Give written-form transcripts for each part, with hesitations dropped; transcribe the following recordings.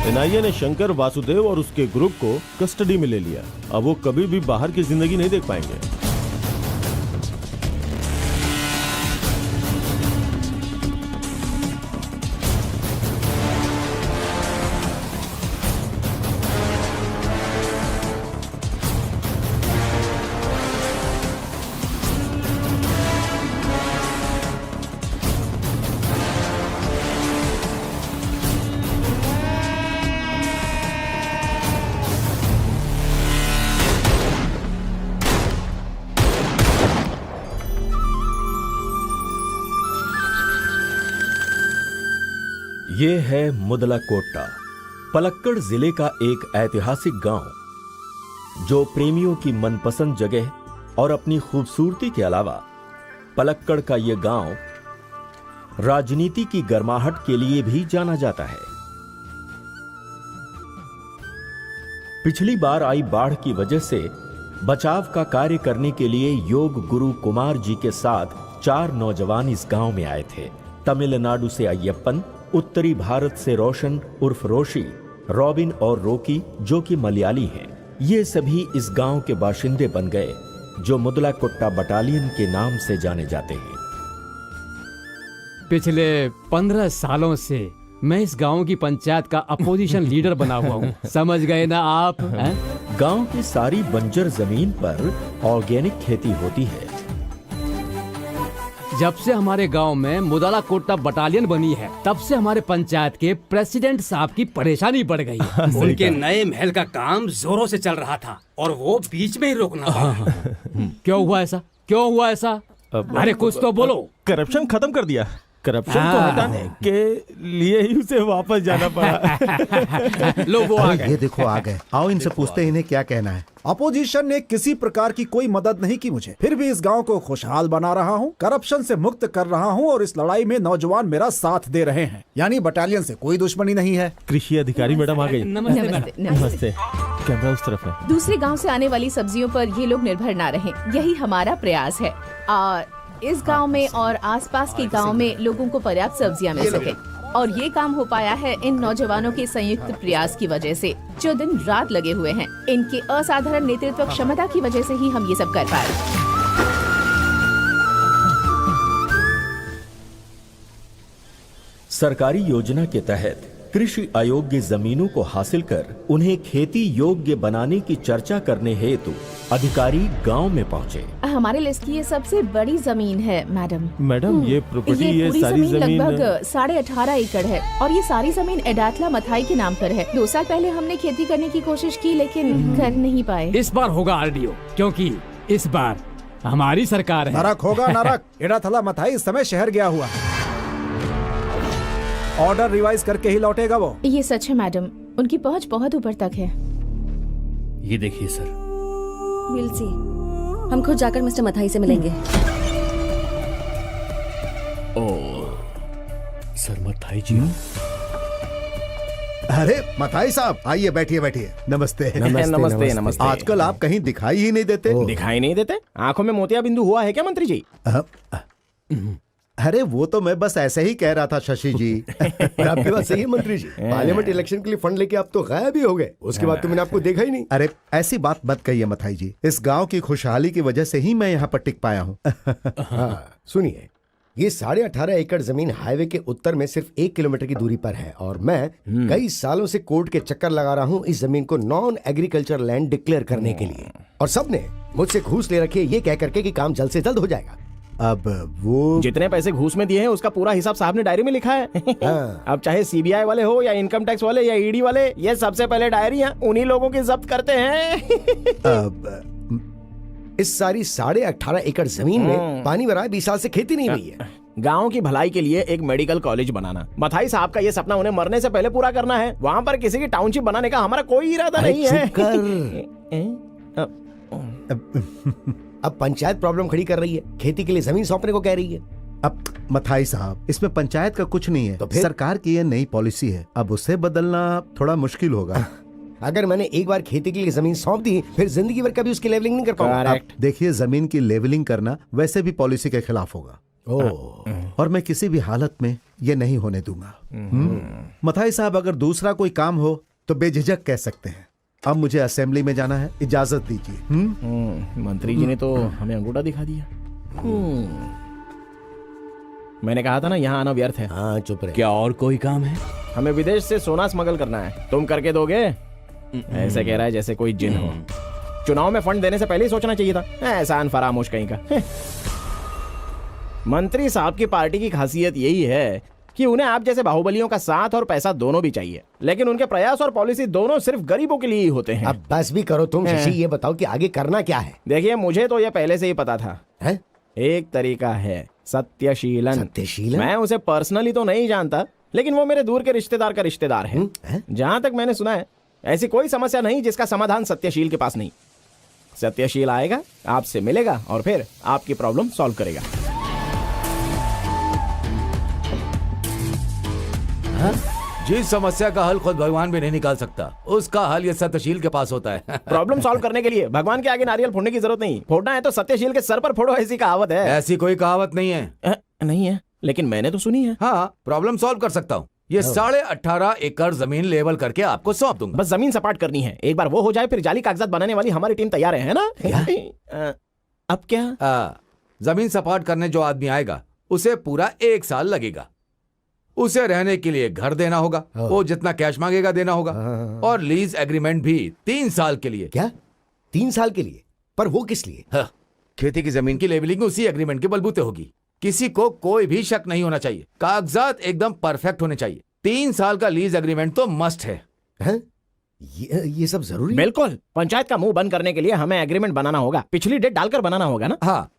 NIA ने शंकर वासुदेव और उसके ग्रुप को कस्टडी में ले लिया। अब वो कभी भी बाहर की जिंदगी नहीं देख पाएंगे। ये है मुदलाकोट्टा, पलक्कड़ जिले का एक ऐतिहासिक गांव, जो प्रेमियों की मनपसंद जगह और अपनी खूबसूरती के अलावा पलक्कड़ का ये गांव राजनीति की गर्माहट के लिए भी जाना जाता है। पिछली बार आई बाढ़ की वजह से बचाव का कार्य करने के लिए योग गुरु कुमार जी के साथ 4 नौजवान इस गांव में आए थे। तमिलनाडु से अय्यप्पन, उत्तरी भारत से रोशन उर्फ रोशी, रॉबिन और रोकी जो कि मलयाली हैं, ये सभी इस गांव के बाशिंदे बन गए, जो मुदलाकोट्टा बटालियन के नाम से जाने जाते हैं। पिछले 15 सालों से मैं इस गांव की पंचायत का अपोजिशन लीडर बना हुआ हूँ। समझ गए ना आप? गांव की सारी बंजर जमीन पर ऑर्गेनिक खेती होती है। जब से हमारे गांव में मुदलाकोट्टा बटालियन बनी है, तब से हमारे पंचायत के प्रेसिडेंट साहब की परेशानी बढ़ गई है। उनके नए महल का काम जोरों से चल रहा था और वो बीच में ही रोकना पड़ा। क्यों हुआ ऐसा? क्यों हुआ ऐसा? अरे कुछ तो बोलो। करप्शन खत्म कर दिया। करप्शन को हटाने के लिए ही उसे वापस जाना पड़ा। लो वो आ गए। ये देखो आ गए। आओ इनसे पूछते हैं इन्हें क्या कहना है। अपोजिशन ने किसी प्रकार की कोई मदद नहीं की मुझे, फिर भी इस गांव को खुशहाल बना रहा हूं, करप्शन से मुक्त कर रहा हूं और इस लड़ाई में नौजवान मेरा साथ दे रहे हैं। यानी बटालियन से कोई दुश्मनी नहीं है। कृषि अधिकारी मैडम आ गई। नमस्ते। नमस्ते। कैमरा उस तरफ है। दूसरे गांव से आने वाली सब्जियों पर ये लोग निर्भर ना रहें, यही हमारा प्रयास है। और इस गांव में और आसपास के गांव में लोगों को पर्याप्त सब्जियां मिल सके, और ये काम हो पाया है इन नौजवानों के संयुक्त प्रयास की वजह से, जो दिन रात लगे हुए हैं। इनके असाधारण नेतृत्व क्षमता की वजह से ही हम ये सब कर पाए। सरकारी योजना के तहत कृषि अयोग्य जमीनों को हासिल कर उन्हें खेती योग्य बनाने की चर्चा करने हेतु अधिकारी गांव में पहुंचे। हमारे लिस्ट की ये सबसे बड़ी जमीन है मैडम। मैडम ये प्रॉपर्टी, ये पूरी सारी जमीन लगभग 18.5 एकड़ है और ये सारी जमीन एडाथला मथाई के नाम पर है। 2 साल पहले हमने खेती करने की कोशिश की लेकिन कर नहीं पाए। इस बार होगा आरडीओ, क्योंकि इस बार हमारी सरकार है। नरक होगा नरक। एडाथला मथाई इस समय शहर गया हुआ है। ऑर्डर रिवाइज करके ही लौटेगा वो। ये सच है मैडम, उनकी पहुंच बहुत ऊपर तक है। ये देखिए सर। Will see. हम खुद जाकर मिस्टर मथाई से मिलेंगे। सर मथाई जी। अरे मथाई साहब आइए, बैठिए बैठिए। नमस्ते। नमस्ते नमस्ते। आजकल आप कहीं दिखाई ही नहीं देते। दिखाई नहीं देते? आंखों में मोतिया बिंदु हुआ है क्या मंत्री जी? अरे वो तो मैं बस ऐसे ही कह रहा था शशि जी। और आपकी बात सही है मंत्री जी। पार्लियामेंट इलेक्शन के लिए फंड लेके आप तो गायब ही हो गए। उसके बाद तो मैंने आपको देखा ही नहीं। अरे ऐसी बात मत कहिए मथाई जी, इस गांव की खुशहाली की वजह से ही मैं यहाँ पर टिक पाया हूँ। हाँ, सुनिए, ये 18.5 एकड़ जमीन हाईवे के उत्तर में सिर्फ 1 किलोमीटर की दूरी पर है और मैं कई सालों से कोर्ट के चक्कर लगा रहा हूँ इस जमीन को नॉन एग्रीकल्चर लैंड डिक्लेयर करने के लिए, और सबने मुझसे घूस ले रखी है ये कह करके कि काम जल्द से जल्द हो जाएगा। अब वो जितने पैसे घूस में दिए हैं उसका पूरा हिसाब साहब ने डायरी में लिखा है। अब चाहे सीबीआई वाले हो या इनकम टैक्स वाले या ईडी वाले, ये सबसे पहले डायरी उन्हीं लोगों की जब्त करते हैं। अब इस सारी 18.5 एकड़ जमीन में पानी भरा 20 साल से खेती नहीं हुई है। गांव की भलाई के लिए एक मेडिकल कॉलेज बनाना, मथाई साहब का ये सपना उन्हें मरने से पहले पूरा करना है। वहाँ पर किसी की टाउनशिप बनाने का हमारा कोई इरादा नहीं है। अब पंचायत प्रॉब्लम खड़ी कर रही है, खेती के लिए जमीन सौंपने को कह रही है। अब मथाई साहब, इसमें पंचायत का कुछ नहीं है, तो सरकार की यह नई पॉलिसी है, अब उसे बदलना थोड़ा मुश्किल होगा। अगर मैंने एक बार खेती के लिए जमीन सौंप दी फिर जिंदगी भर कभी उसकी लेवलिंग नहीं कर पाऊंगा। देखिए, जमीन की लेवलिंग करना वैसे भी पॉलिसी के खिलाफ होगा। और मैं किसी भी हालत में ये नहीं होने दूंगा। मथाई साहब, अगर दूसरा कोई काम हो तो बेझिझक कह सकते हैं। अब मुझे असेंबली में जाना है, इजाजत दीजिए। मंत्री जी ने तो हमें अंगूठा दिखा दिया। मैंने कहा था ना यहाँ आना व्यर्थ है। हाँ चुप रहे। क्या और कोई काम है? हमें विदेश से सोना स्मगल करना है, तुम करके दोगे? ऐसे कह रहा है जैसे कोई जिन हो। चुनाव में फंड देने से पहले ही सोचना चाहिए था। एहसान फरामोश कहीं का। मंत्री साहब की पार्टी की खासियत यही है कि उन्हें आप जैसे बाहुबलियों का साथ और पैसा दोनों भी चाहिए, लेकिन उनके प्रयास और पॉलिसी दोनों सिर्फ गरीबों के लिए ही होते हैं। अब बस भी करो तुम शशि, ये बताओ कि आगे करना क्या है? देखिए, मुझे तो ये पहले से ही पता था। है? एक तरीका है सत्यशीलन। सत्यशीलन? मैं उसे पर्सनली तो नहीं जानता, लेकिन वो मेरे दूर के रिश्तेदार का रिश्तेदार है। जहां तक मैंने सुना है, ऐसी कोई समस्या नहीं जिसका समाधान सत्यशील के पास नहीं। सत्यशील आएगा, आपसे मिलेगा और फिर आपकी प्रॉब्लम सॉल्व करेगा। जिस समस्या का हल खुद भगवान भी नहीं निकाल सकता, उसका हल ये सत्यशील के पास होता है। प्रॉब्लम सॉल्व करने के लिए भगवान के आगे नारियल फोड़ने की जरूरत नहीं, फोड़ना है तो सत्यशील के सर पर फोड़ो, ऐसी कहावत है। ऐसी कोई कहावत नहीं है। नहीं है, लेकिन मैंने तो सुनी है। हाँ, प्रॉब्लम सॉल्व कर सकता हूँ। ये 18.5 एकड़ जमीन लेवल करके आपको सौंप दूंगा। बस जमीन सपाट करनी है। एक बार वो हो जाए, फिर जाली कागजात बनाने वाली हमारी टीम तैयार है ना? अब क्या? जमीन सपाट करने जो आदमी आएगा उसे पूरा 1 साल लगेगा। उसे रहने के लिए घर देना होगा, वो जितना कैश मांगेगा देना होगा, और लीज एग्रीमेंट भी 3 साल के लिए। क्या 3 साल के लिए? पर वो किस लिए? हाँ, खेती की जमीन की लेवलिंग उसी एग्रीमेंट के बलबूते होगी। किसी को कोई भी शक नहीं होना चाहिए, कागजात एकदम परफेक्ट होने चाहिए। 3 साल का लीज एग्रीमेंट तो मस्ट है। ये सब जरूरी? बिल्कुल। पंचायत का मुंह बंद करने के लिए हमें एग्रीमेंट बनाना होगा, पिछली डेट डालकर बनाना होगा ना? हाँ,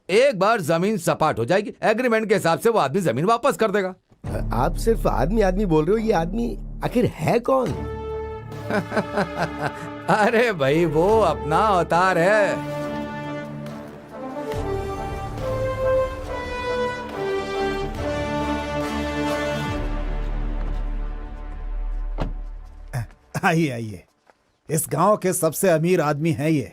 एक बार जमीन सपाट हो जाएगी, एग्रीमेंट के हिसाब से वो आदमी जमीन वापस कर देगा। आप सिर्फ आदमी आदमी बोल रहे हो, ये आदमी आखिर है कौन? अरे भाई, वो अपना अवतार है। आइए आइए, इस गांव के सबसे अमीर आदमी है ये।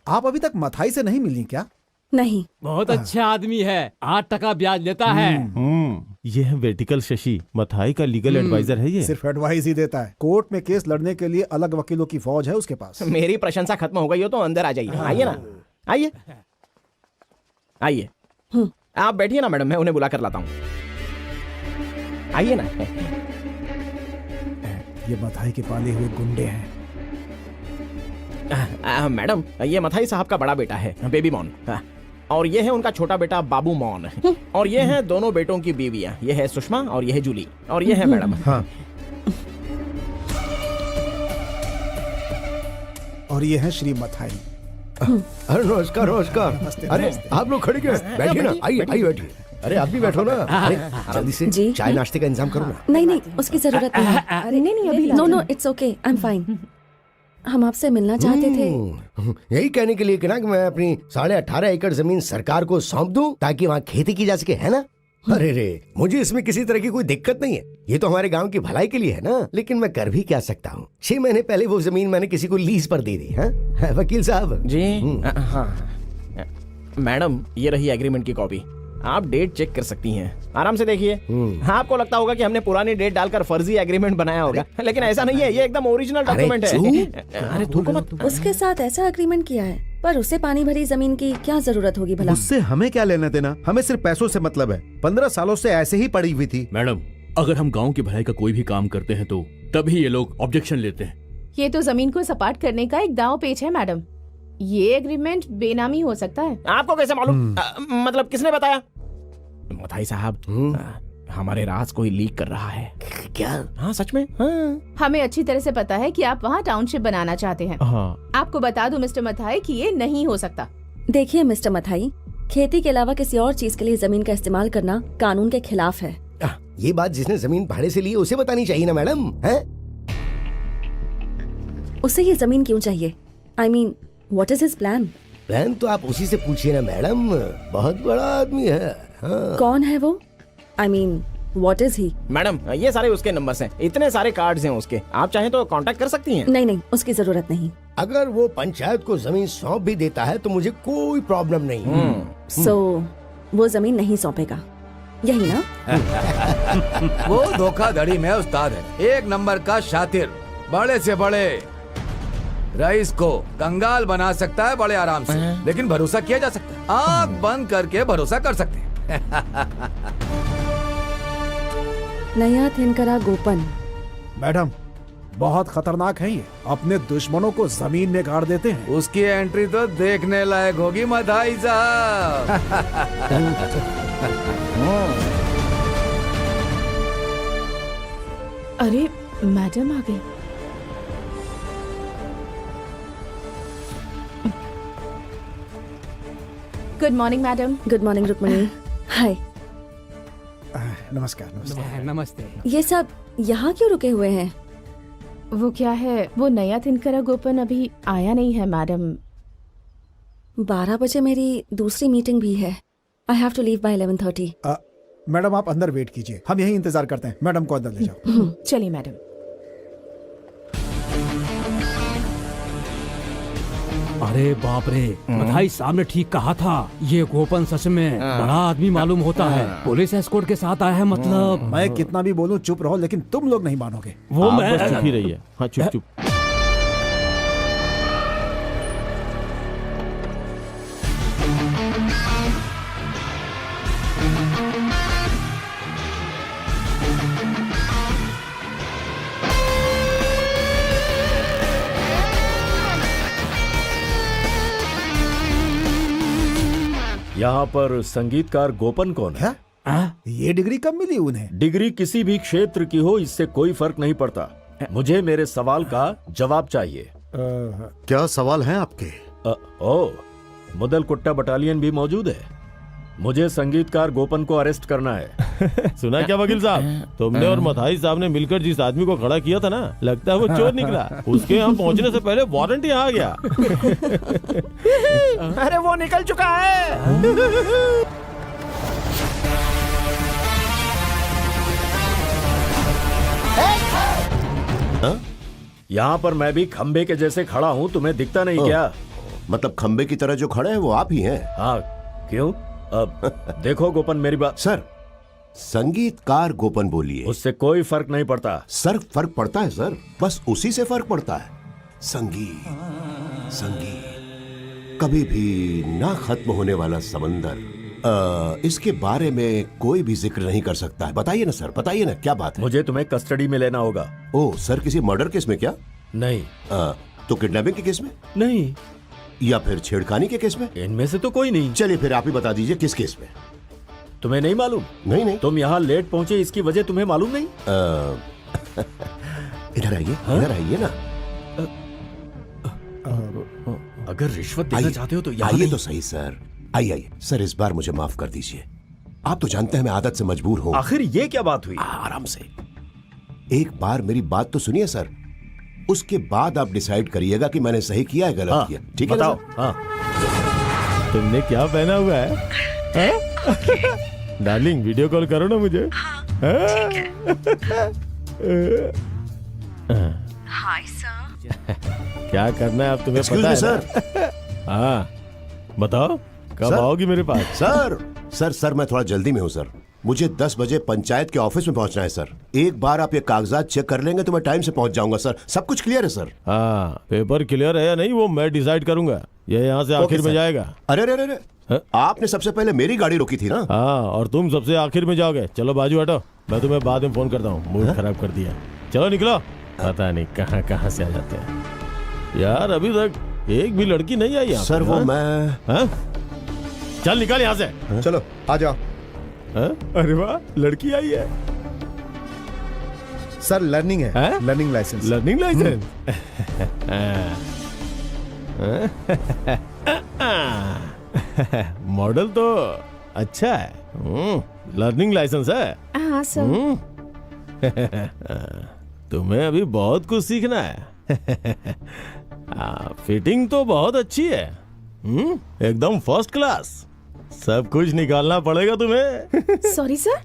आप अभी तक मथाई से नहीं मिली क्या? नहीं। बहुत अच्छा आदमी है, 8% ब्याज लेता है। ये है वर्टिकल शशि, मथाई का लीगल एडवाइजर है ये। सिर्फ एडवाइस ही देता है, कोर्ट में केस लड़ने के लिए अलग वकीलों की फौज है उसके पास। मेरी प्रशंसा खत्म हो गई हो तो अंदर आ जाइए। आइए ना, आइए आइए। आप बैठिए ना मैडम, मैं उन्हें बुला कर लाता हूँ। आइए ना। ये मथाई के पाले हुए गुंडे हैं। मैडम, ये मथाई साहब का बड़ा बेटा है, बेबी मॉन, और ये है उनका छोटा बेटा बाबू मॉन, और ये हैं दोनों बेटों की बीवियां। ये है सुषमा और ये है जूली, और ये है मैडम। हाँ। और ये है श्री मथाई। अरे नमस्कार नमस्कार। अरे आप लोग खड़े क्यों? बैठिए ना, आइए आइए बैठिए। अरे आप भी बैठो ना। अरे जल्दी से जी? चाय नाश्ते का इंतजाम करो ना। नहीं, उसकी जरूरत नहीं है। अरे नहीं अभी no it's okay, I am fine. हम आपसे मिलना चाहते थे। यही कहने के लिए कि ना कि मैं अपनी 18.5 एकड़ जमीन सरकार को सौंप दूं ताकि वहाँ खेती की जा सके, है ना? अरे रे, मुझे इसमें किसी तरह की कोई दिक्कत नहीं है, ये तो हमारे गांव की भलाई के लिए है ना। लेकिन मैं कर भी क्या सकता हूँ, 6 महीने पहले वो जमीन मैंने किसी को लीज पर दे दी। हाँ वकील साहब जी। हाँ मैडम, ये रही एग्रीमेंट की कॉपी, आप डेट चेक कर सकती हैं, आराम से देखिए। हाँ, आपको लगता होगा कि हमने पुरानी डेट डालकर फर्जी एग्रीमेंट बनाया होगा, लेकिन ऐसा नहीं है, ये एकदम ओरिजिनल डॉक्यूमेंट है। अरे थूको मत। उसके साथ ऐसा एग्रीमेंट किया है, पर उसे पानी भरी जमीन की क्या जरूरत होगी भला? उससे हमें क्या लेना देना, हमें सिर्फ पैसों से मतलब है। 15 सालों से ऐसे ही पड़ी हुई थी। मैडम, अगर हम गांव की भलाई का कोई भी काम करते हैं तो तभी ये लोग ऑब्जेक्शन लेते हैं। ये तो जमीन को सपाट करने का एक दांव पेच है मैडम। ये एग्रीमेंट बेनामी हो सकता है। आपको कैसे मालूम? मतलब किसने बताया? मथाई साहब, हमारे राज कोई लीक कर रहा है। क्या? हाँ सच में। हाँ। हमें अच्छी तरह से पता है कि आप वहाँ टाउनशिप बनाना चाहते हैं। हाँ। आपको बता दूं मिस्टर मथाई कि ये नहीं हो सकता। देखिए मिस्टर मथाई, खेती के अलावा किसी और चीज के लिए जमीन का इस्तेमाल करना कानून के खिलाफ है। ये बात जिसने जमीन भाड़े से ली उसे बतानी चाहिए ना मैडम, है? उसे ये जमीन क्यों चाहिए? I mean, what is his plan? Plan तो आप उसी से पूछिए ना मैडम, बहुत बड़ा आदमी है। हाँ। कौन है वो? I mean, what is he? Madam, ये सारे उसके नंबर्स हैं, इतने सारे कार्ड्स हैं उसके, आप चाहें तो कांटेक्ट कर सकती हैं। नहीं, उसकी जरूरत नहीं। अगर वो पंचायत को जमीन सौंप भी देता है तो मुझे कोई प्रॉब्लम नहीं। So, वो जमीन नहीं सौंपेगा, यही ना? वो धोखाधड़ी में उस्ताद है, एक नंबर का शातिर। बड़े से बड़े रईस को कंगाल बना सकता है बड़े आराम से, लेकिन भरोसा किया जा सकता है। आंख बंद करके भरोसा कर सकते हैं। नया थिनकरा गोपन। मैडम, बहुत खतरनाक है ये, अपने दुश्मनों को जमीन में गाड़ देते हैं। उसकी एंट्री तो देखने लायक होगी मधाई साहब। अरे मैडम आ गई। Good morning madam. Good morning Rukmani. Hi. नमस्कार। नमस्कार। नमस्ते। ये सब यहाँ क्यों रुके हुए हैं? वो क्या है, वो नया थिनकरा गोपन अभी आया नहीं है मैडम। 12 बजे मेरी दूसरी मीटिंग भी है। I have to leave by 11:30। Madam आप अंदर वेट कीजिए, हम यहीं इंतजार करते हैं। मैडम को अंदर ले जाओ। चलिए मैडम। अरे बाप रे, बधाई साहब ने ठीक कहा था, ये गोपन सच में बड़ा आदमी मालूम होता है। पुलिस एस्कॉर्ट के साथ आया है मतलब। मैं कितना भी बोलूं चुप रहो, लेकिन तुम लोग नहीं मानोगे। वो मैं बस चुप ही रही है। हाँ चुप चुप। यहाँ पर संगीतकार गोपन कौन है? ये डिग्री कब मिली उन्हें? डिग्री किसी भी क्षेत्र की हो, इससे कोई फर्क नहीं पड़ता। मुझे मेरे सवाल का जवाब चाहिए। क्या सवाल है आपके? मुदल कुट्टा बटालियन भी मौजूद है। मुझे संगीतकार गोपन को अरेस्ट करना है। सुना क्या वकील साहब, तुमने और मथाई साहब ने मिलकर जिस आदमी को खड़ा किया था ना, लगता है वो चोर निकला। उसके यहाँ पहुँचने से पहले वारंट यहाँ आ गया। अरे वो निकल चुका है। यहाँ पर मैं भी खंबे के जैसे खड़ा हूँ, तुम्हें दिखता नहीं क्या? मतलब खंबे की तरह जो खड़े हैं वो आप ही हैं? हाँ, क्यों? अब देखो गोपन, मेरी बात। सर, संगीतकार गोपन बोलिए। उससे कोई फर्क नहीं पड़ता। सर फर्क पड़ता है सर, बस उसी से फर्क पड़ता है। संगीत, संगीत, कभी भी ना खत्म होने वाला समंदर। इसके बारे में कोई भी जिक्र नहीं कर सकता है। बताइए ना सर, बताइए ना, क्या बात है? मुझे तुम्हें कस्टडी में लेना होगा। ओह सर, किसी मर्डर केस में क्या? नहीं। तो किडनैपिंग के केस में? नहीं। या फिर छेड़खानी के केस में? इनमें से तो कोई नहीं। चलिए फिर आप ही बता दीजिए किस केस में। तुम्हें नहीं मालूम? नहीं। तुम यहाँ लेट पहुँचे, इसकी वजह तुम्हें मालूम नहीं? इधर आइए, इधर आइए ना। अगर रिश्वत देना चाहते हो तो आइए तो सही सर। आइए सर, इस बार मुझे माफ कर दीजिए। आप तो जानते हैं मैं आदत से मजबूर हूँ। आखिर ये क्या बात हुई? आराम से, एक बार मेरी बात तो सुनिए सर, उसके बाद आप डिसाइड करिएगा कि मैंने सही किया है गलत किया। ठीक है? बताओ। तुमने क्या पहना हुआ है? डार्लिंग वीडियो कॉल करो ना मुझे। Hi sir. क्या करना है अब तुम्हें पता है सर? हाँ बताओ, कब आओगी मेरे पास? सर मैं थोड़ा जल्दी में हूँ सर। मुझे 10 बजे पंचायत के ऑफिस में पहुंचना है सर। एक बार आप ये कागजात चेक कर लेंगे तो मैं टाइम से पहुंच जाऊंगा सर। सब कुछ क्लियर है सर? हाँ, पेपर क्लियर है या नहीं वो मैं डिसाइड करूंगा। ये यहाँ से आखिर में जाएगा। अरे आपने सबसे पहले मेरी गाड़ी रोकी थी ना? हाँ, और तुम सबसे आखिर में जाओगे। चलो बाजू हटो, मैं तुम्हें बाद में फोन करता हूँ। मूड खराब कर दिया। चलो निकलो। पता नहीं कहाँ से आ जाते हैं यार। अभी तक एक भी लड़की नहीं आई यहाँ सर। वो मैं चल निकल यहाँ से। चलो आ जाओ। अरे वाह, लड़की आई है सर। लर्निंग है, learning licence. Learning licence. Model तो अच्छा है। लर्निंग लाइसेंस है? हाँ सर। तुम्हें अभी बहुत कुछ सीखना है। फिटिंग तो बहुत अच्छी है। एकदम फर्स्ट क्लास। सब कुछ निकालना पड़ेगा तुम्हें। Sorry sir.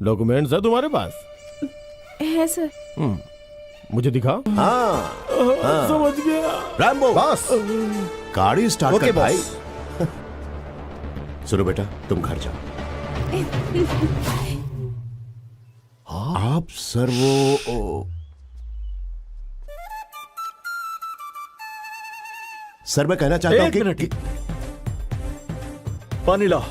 डॉक्यूमेंट्स है तुम्हारे पास? है सर। मुझे दिखाओ। हाँ। समझ गया। रैम्बो बॉस, गाड़ी स्टार्ट कर भाई। सुनो बेटा, तुम घर जाओ। आप सर वो सर मैं कहना चाहता हूं एक मिनट, पानी लाओ।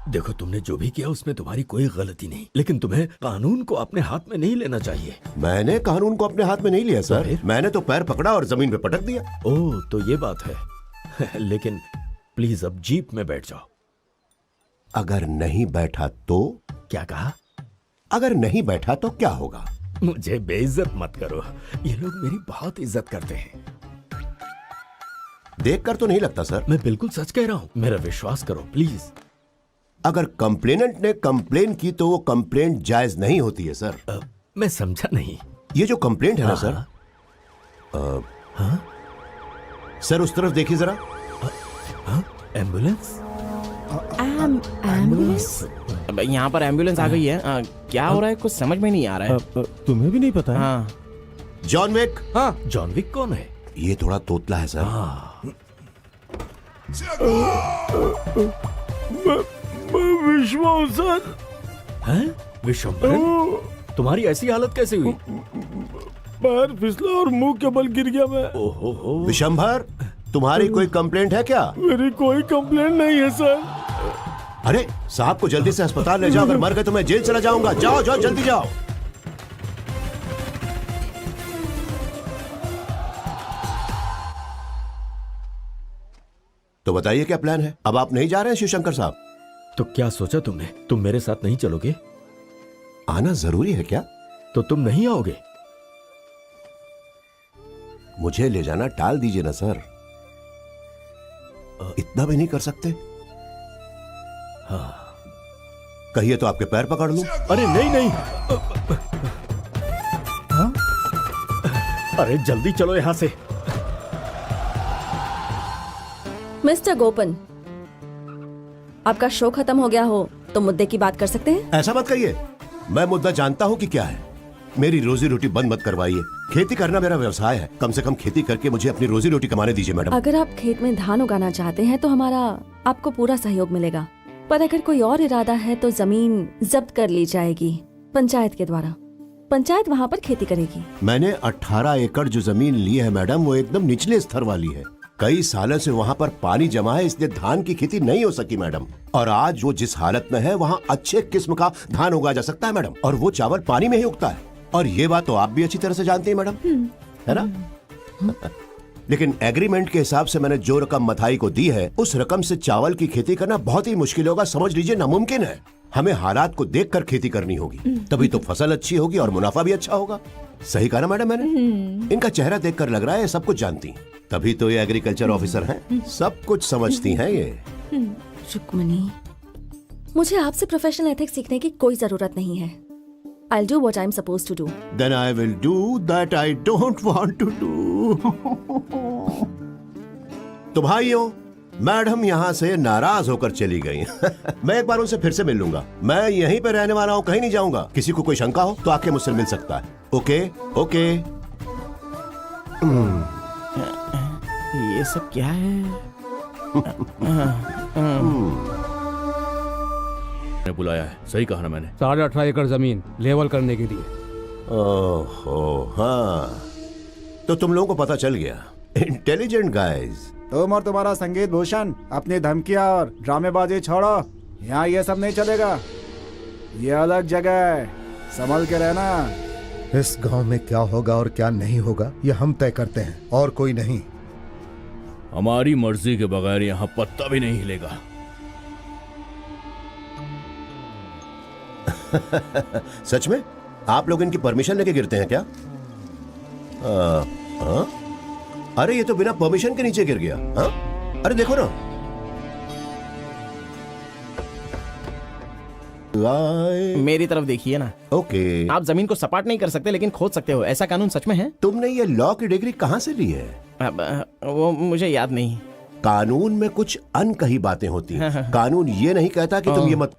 देखो, तुमने जो भी किया उसमें तुम्हारी कोई गलती नहीं, लेकिन तुम्हें कानून को अपने हाथ में नहीं लेना चाहिए। मैंने कानून को अपने हाथ में नहीं लिया सर, मैंने तो पैर पकड़ा और जमीन पे पटक दिया। ओह, तो ये बात है। लेकिन प्लीज अब जीप में बैठ जाओ। अगर नहीं बैठा तो? क्या कहा? अगर नहीं बैठा तो क्या होगा? मुझे बेइज्जत मत करो, ये लोग मेरी बहुत इज्जत करते हैं। देखकर तो नहीं लगता सर। मैं बिल्कुल सच कह रहा हूँ, मेरा विश्वास करो प्लीज। अगर कंप्लेनेंट ने कंप्लेन की तो वो कंप्लेंट जायज नहीं होती है सर। मैं समझा नहीं। ये जो कंप्लेंट है ना सर, सर उस तरफ देखिए जरा। एम्बुलेंस? एम्बुलेंस? यहाँ पर एम्बुलेंस आ गई है। क्या हो रहा है कुछ समझ में नहीं आ रहा है। तुम्हें भी नहीं पता है? हाँ। John Wick? हाँ, जॉन विक कौन है? ये थोड़ा तोतला है सर। विश्व सर। हैं? विश्वंभर, तुम्हारी ऐसी हालत कैसे हुई? पैर फिसला और मुंह के बल गिर गया मैं। ओहो। विशंभर, तुम्हारी कोई कंप्लेंट है क्या? मेरी कोई कंप्लेंट नहीं है सर। अरे साहब को जल्दी से अस्पताल ले जाओ, अगर मर गए तो मैं जेल चला जाऊंगा। जाओ जाओ जल्दी जाओ। तो बताइए क्या प्लान है? अब आप नहीं जा रहे हैं शिवशंकर साहब? तो क्या सोचा तुमने? तुम मेरे साथ नहीं चलोगे? आना जरूरी है क्या? तो तुम नहीं आओगे? मुझे ले जाना टाल दीजिए ना सर। इतना भी नहीं कर सकते? हाँ। कहिए तो आपके पैर पकड़ लूं। अरे नहीं नहीं। हाँ? अरे जल्दी चलो यहां से। मिस्टर गोपन, आपका शो खत्म हो गया हो तो मुद्दे की बात कर सकते हैं? ऐसा मत कहिए, मैं मुद्दा जानता हूं कि क्या है। मेरी रोजी रोटी बंद मत करवाइए। खेती करना मेरा व्यवसाय है, कम से कम खेती करके मुझे अपनी रोजी रोटी कमाने दीजिए मैडम। अगर आप खेत में धान उगाना चाहते हैं तो हमारा आपको पूरा सहयोग मिलेगा, पर अगर कोई और इरादा है तो जमीन जब्त कर ली जाएगी पंचायत के द्वारा। पंचायत वहाँ पर खेती करेगी। मैंने 18 एकड़ जो जमीन ली है मैडम, वो एकदम निचले स्तर वाली है। कई सालों से वहाँ पर पानी जमा है, इसलिए धान की खेती नहीं हो सकी मैडम। और आज वो जिस हालत में है वहाँ अच्छे किस्म का धान उगाया जा सकता है मैडम, और वो चावल पानी में ही उगता है। और ये बात तो आप भी अच्छी तरह से जानती हैं मैडम, है ना? लेकिन एग्रीमेंट के हिसाब से मैंने जो रकम मथाई को दी है, उस रकम से चावल की खेती करना बहुत ही मुश्किल होगा, समझ लीजिए नामुमकिन है। हमें हालात को देखकर खेती करनी होगी, तभी तो फसल अच्छी होगी और मुनाफा भी अच्छा होगा। सही कहा ना मैडम मैंने? इनका चेहरा देखकर लग रहा है सब कुछ जानती हैं, तभी तो ये एग्रीकल्चर ऑफिसर हैं, सब कुछ समझती हैं ये। रुक्मणी, मुझे आपसे प्रोफेशनल एथिक्स सीखने की कोई जरूरत नहीं है। I'll do what I'm supposed to do. Then I will do that I don't want to do. तो भाइयों, मैडम यहाँ से नाराज होकर चली गई। मैं एक बार उनसे फिर से मिल लूंगा। मैं यहीं पे रहने वाला हूँ, कहीं नहीं जाऊंगा। किसी को कोई शंका हो तो आके मुझसे मिल सकता है। Okay okay. ये सब क्या है? बुलाया है, सही कहा ना मैंने? 18.5 एकड़ जमीन लेवल करने के लिए। ओहो हाँ, तो तुम लोगों को पता चल गया। Intelligent guys. तुम और तुम्हारा संगीत भूषण अपनी धमकियां और ड्रामेबाजी छोड़ो। यहाँ ये सब नहीं चलेगा, ये अलग जगह है, संभल के रहना। इस गांव में क्या होगा और क्या नहीं होगा ये हम तय करते हैं, और कोई नहीं। हमारी मर्जी के बगैर यहाँ पत्ता भी नहीं हिलेगा। सच में आप लोग इनकी परमिशन लेके गिरते हैं क्या? अरे ये तो बिना परमिशन के नीचे गिर गया। अरे देखो ना। मेरी तरफ देखिए ना। ओके। आप जमीन को सपाट नहीं कर सकते लेकिन खोद सकते हो, ऐसा कानून सच में है? तुमने ये लॉ की डिग्री कहाँ से ली है? वो मुझे याद नहीं। कानून में कुछ अनकही बातें होती हैं। कानून ये नहीं कहता कि तुम ये मत।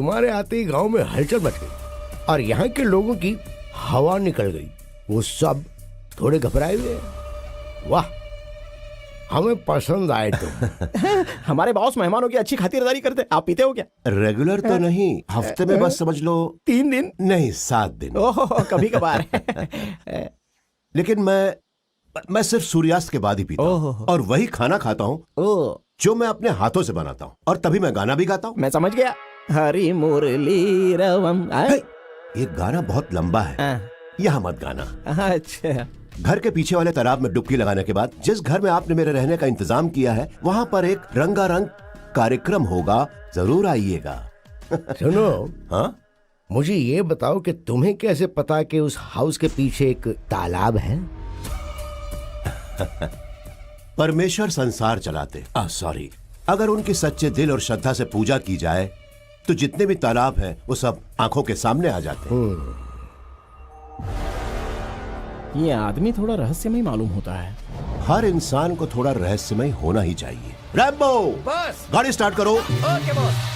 तुम्हारे आते ही गांव में हलचल मच गई और यहाँ के लोगों की हवा निकल गई। वो सब थोड़े घबराए हुए हैं। वाह, हमें पसंद आए तुम। हमारे बॉस मेहमानों की अच्छी खातिरदारी करते। आप पीते हो क्या? रेगुलर तो नहीं, हफ्ते में बस समझ लो 3 दिन? नहीं 7 दिन। ओह, कभी कभार। लेकिन मैं सिर्फ सूर्यास्त के बाद ही पीता हूँ और वही खाना खाता हूँ जो मैं अपने हाथों से बनाता हूँ, और तभी मैं गाना भी गाता हूँ। मैं समझ गया। हरी मुरली रवम। ये गाना बहुत लंबा है, यहाँ मत गाना। अच्छा। घर के पीछे वाले तालाब में डुबकी लगाने के बाद जिस घर में आपने मेरे रहने का इंतजाम किया है, वहाँ पर एक रंगारंग कार्यक्रम होगा, जरूर आइएगा। सुनो, हाँ, मुझे ये बताओ कि तुम्हें कैसे पता कि उस हाउस के पीछे एक तालाब है? परमेश्वर संसार चलाते, सॉरी, अगर उनकी सच्चे दिल और श्रद्धा से पूजा की जाए तो जितने भी तालाब हैं वो सब आंखों के सामने आ जाते हैं। ये आदमी थोड़ा रहस्यमय मालूम होता है। हर इंसान को थोड़ा रहस्यमय होना ही चाहिए। रैम्बो, बस गाड़ी स्टार्ट करो। Okay boss.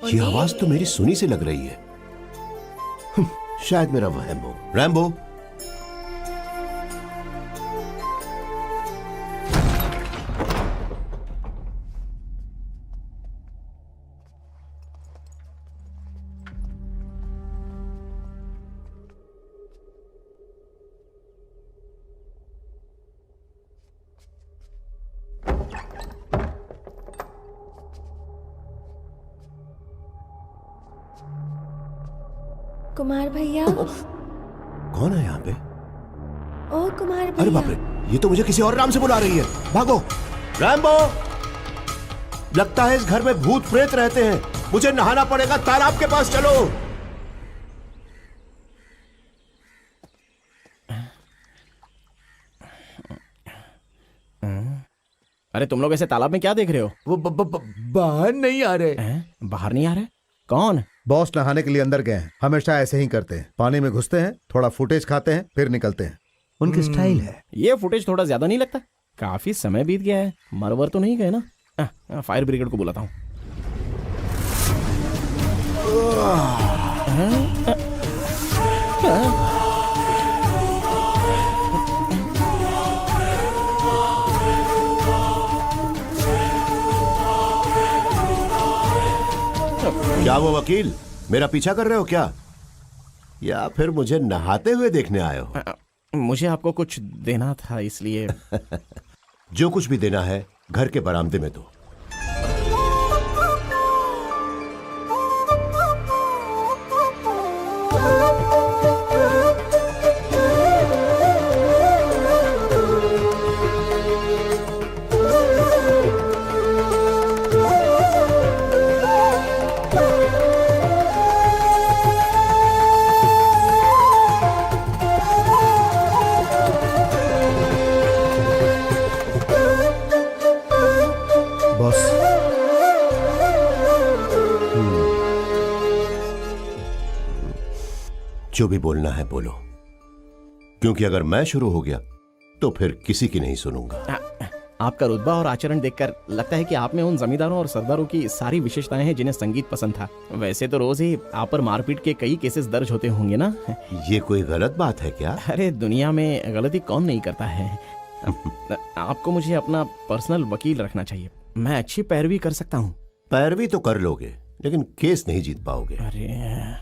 ये आवाज तो मेरी सुनी से लग रही है। शायद मेरा वहम हो। रैम्बो, कुमार भैया। कौन है यहाँ पे? ओ कुमार भैया। अरे बाप रे, ये तो मुझे किसी और नाम से बुला रही है। भागो। रैम्बो, लगता है इस घर में भूत प्रेत रहते हैं। मुझे नहाना पड़ेगा, तालाब के पास चलो। अरे तुम लोग ऐसे तालाब में क्या देख रहे हो? वो बाहर नहीं आ रहे। बाहर नहीं आ रहे? कौन? बॉस नहाने के लिए अंदर गए हैं। हमेशा ऐसे ही करते हैं, पानी में घुसते हैं, थोड़ा फुटेज खाते हैं, फिर निकलते हैं। उनकी स्टाइल है। ये फुटेज थोड़ा ज्यादा नहीं लगता? काफी समय बीत गया है, मरवर तो नहीं गए ना? फायर ब्रिगेड को बुलाता हूँ। क्या वो वकील मेरा पीछा कर रहे हो क्या, या फिर मुझे नहाते हुए देखने आए हो? मुझे आपको कुछ देना था इसलिए। जो कुछ भी देना है घर के बरामदे में दो। जो भी बोलना है बोलो, क्योंकि अगर मैं शुरू हो गया तो फिर किसी की नहीं सुनूंगा। आपका रुतबा और आचरण देखकर लगता है कि आप में उन जमींदारों और सरदारों की सारी विशेषताएं हैं जिन्हें संगीत पसंद था। वैसे तो रोज ही आप पर मारपीट के कई केसेस दर्ज होते होंगे ना? ये कोई गलत बात है क्या? अरे दुनिया में गलती कौन नहीं करता है। आपको मुझे अपना पर्सनल वकील रखना चाहिए। मैं अच्छी पैरवी कर सकता हूँ। पैरवी तो कर लोगे, लेकिन केस नहीं जीत पाओगे। अरे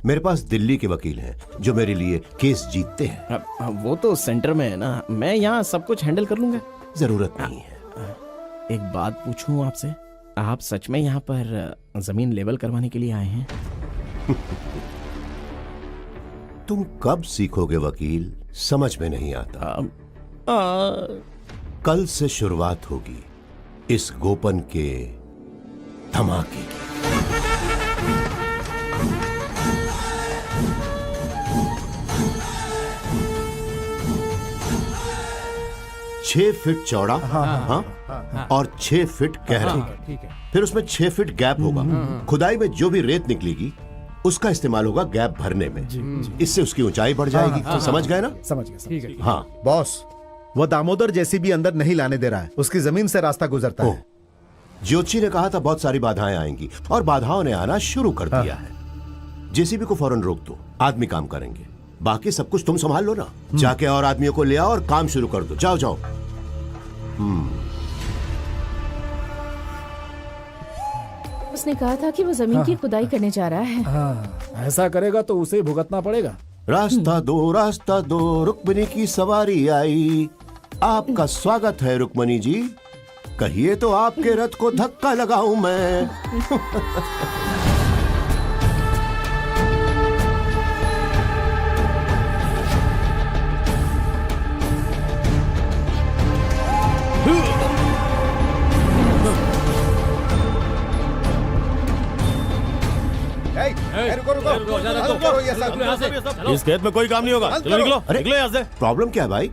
मेरे पास दिल्ली के वकील हैं जो मेरे लिए केस जीतते हैं। वो तो सेंटर में है ना, मैं यहाँ सब कुछ हैंडल कर लूंगा। जरूरत नहीं है। एक बात पूछूं आपसे, आप सच में यहाँ पर जमीन लेवल करवाने के लिए आए हैं? तुम कब सीखोगे वकील, समझ में नहीं आता। कल से शुरुआत होगी इस गोपन के धमाके की। 6 फीट चौड़ा, हाँ, और 6 फीट गहरा, फिर उसमें 6 फीट गैप होगा। खुदाई में जो भी रेत निकलेगी उसका इस्तेमाल होगा गैप भरने में। इससे उसकी ऊंचाई बढ़ जाएगी। समझ गए ना? समझ गए। हाँ बॉस, वो दामोदर जैसी भी अंदर नहीं लाने दे रहा है, उसकी जमीन से रास्ता गुजरता है। ज्योतिषी ने कहा था बहुत सारी बाधाएं आएंगी, और बाधाओं ने आना शुरू कर दिया है। जेसीबी को फौरन रोक दो, आदमी काम करेंगे, बाकी सब कुछ तुम संभाल लो ना। जाके और आदमियों को ले आओ और काम शुरू कर दो। जाओ जाओ। उसने कहा था कि वो जमीन की खुदाई करने जा रहा है। हाँ, ऐसा करेगा तो उसे भुगतना पड़ेगा। रास्ता दो, रुक्मणी की सवारी आई। आपका स्वागत है रुक्मणी जी। कहिए तो आपके रथ को धक्का लगाऊं मैं। इस खेत में कोई काम नहीं होगा। चलो निकलो, निकलो यहाँ से। प्रॉब्लम क्या है भाई?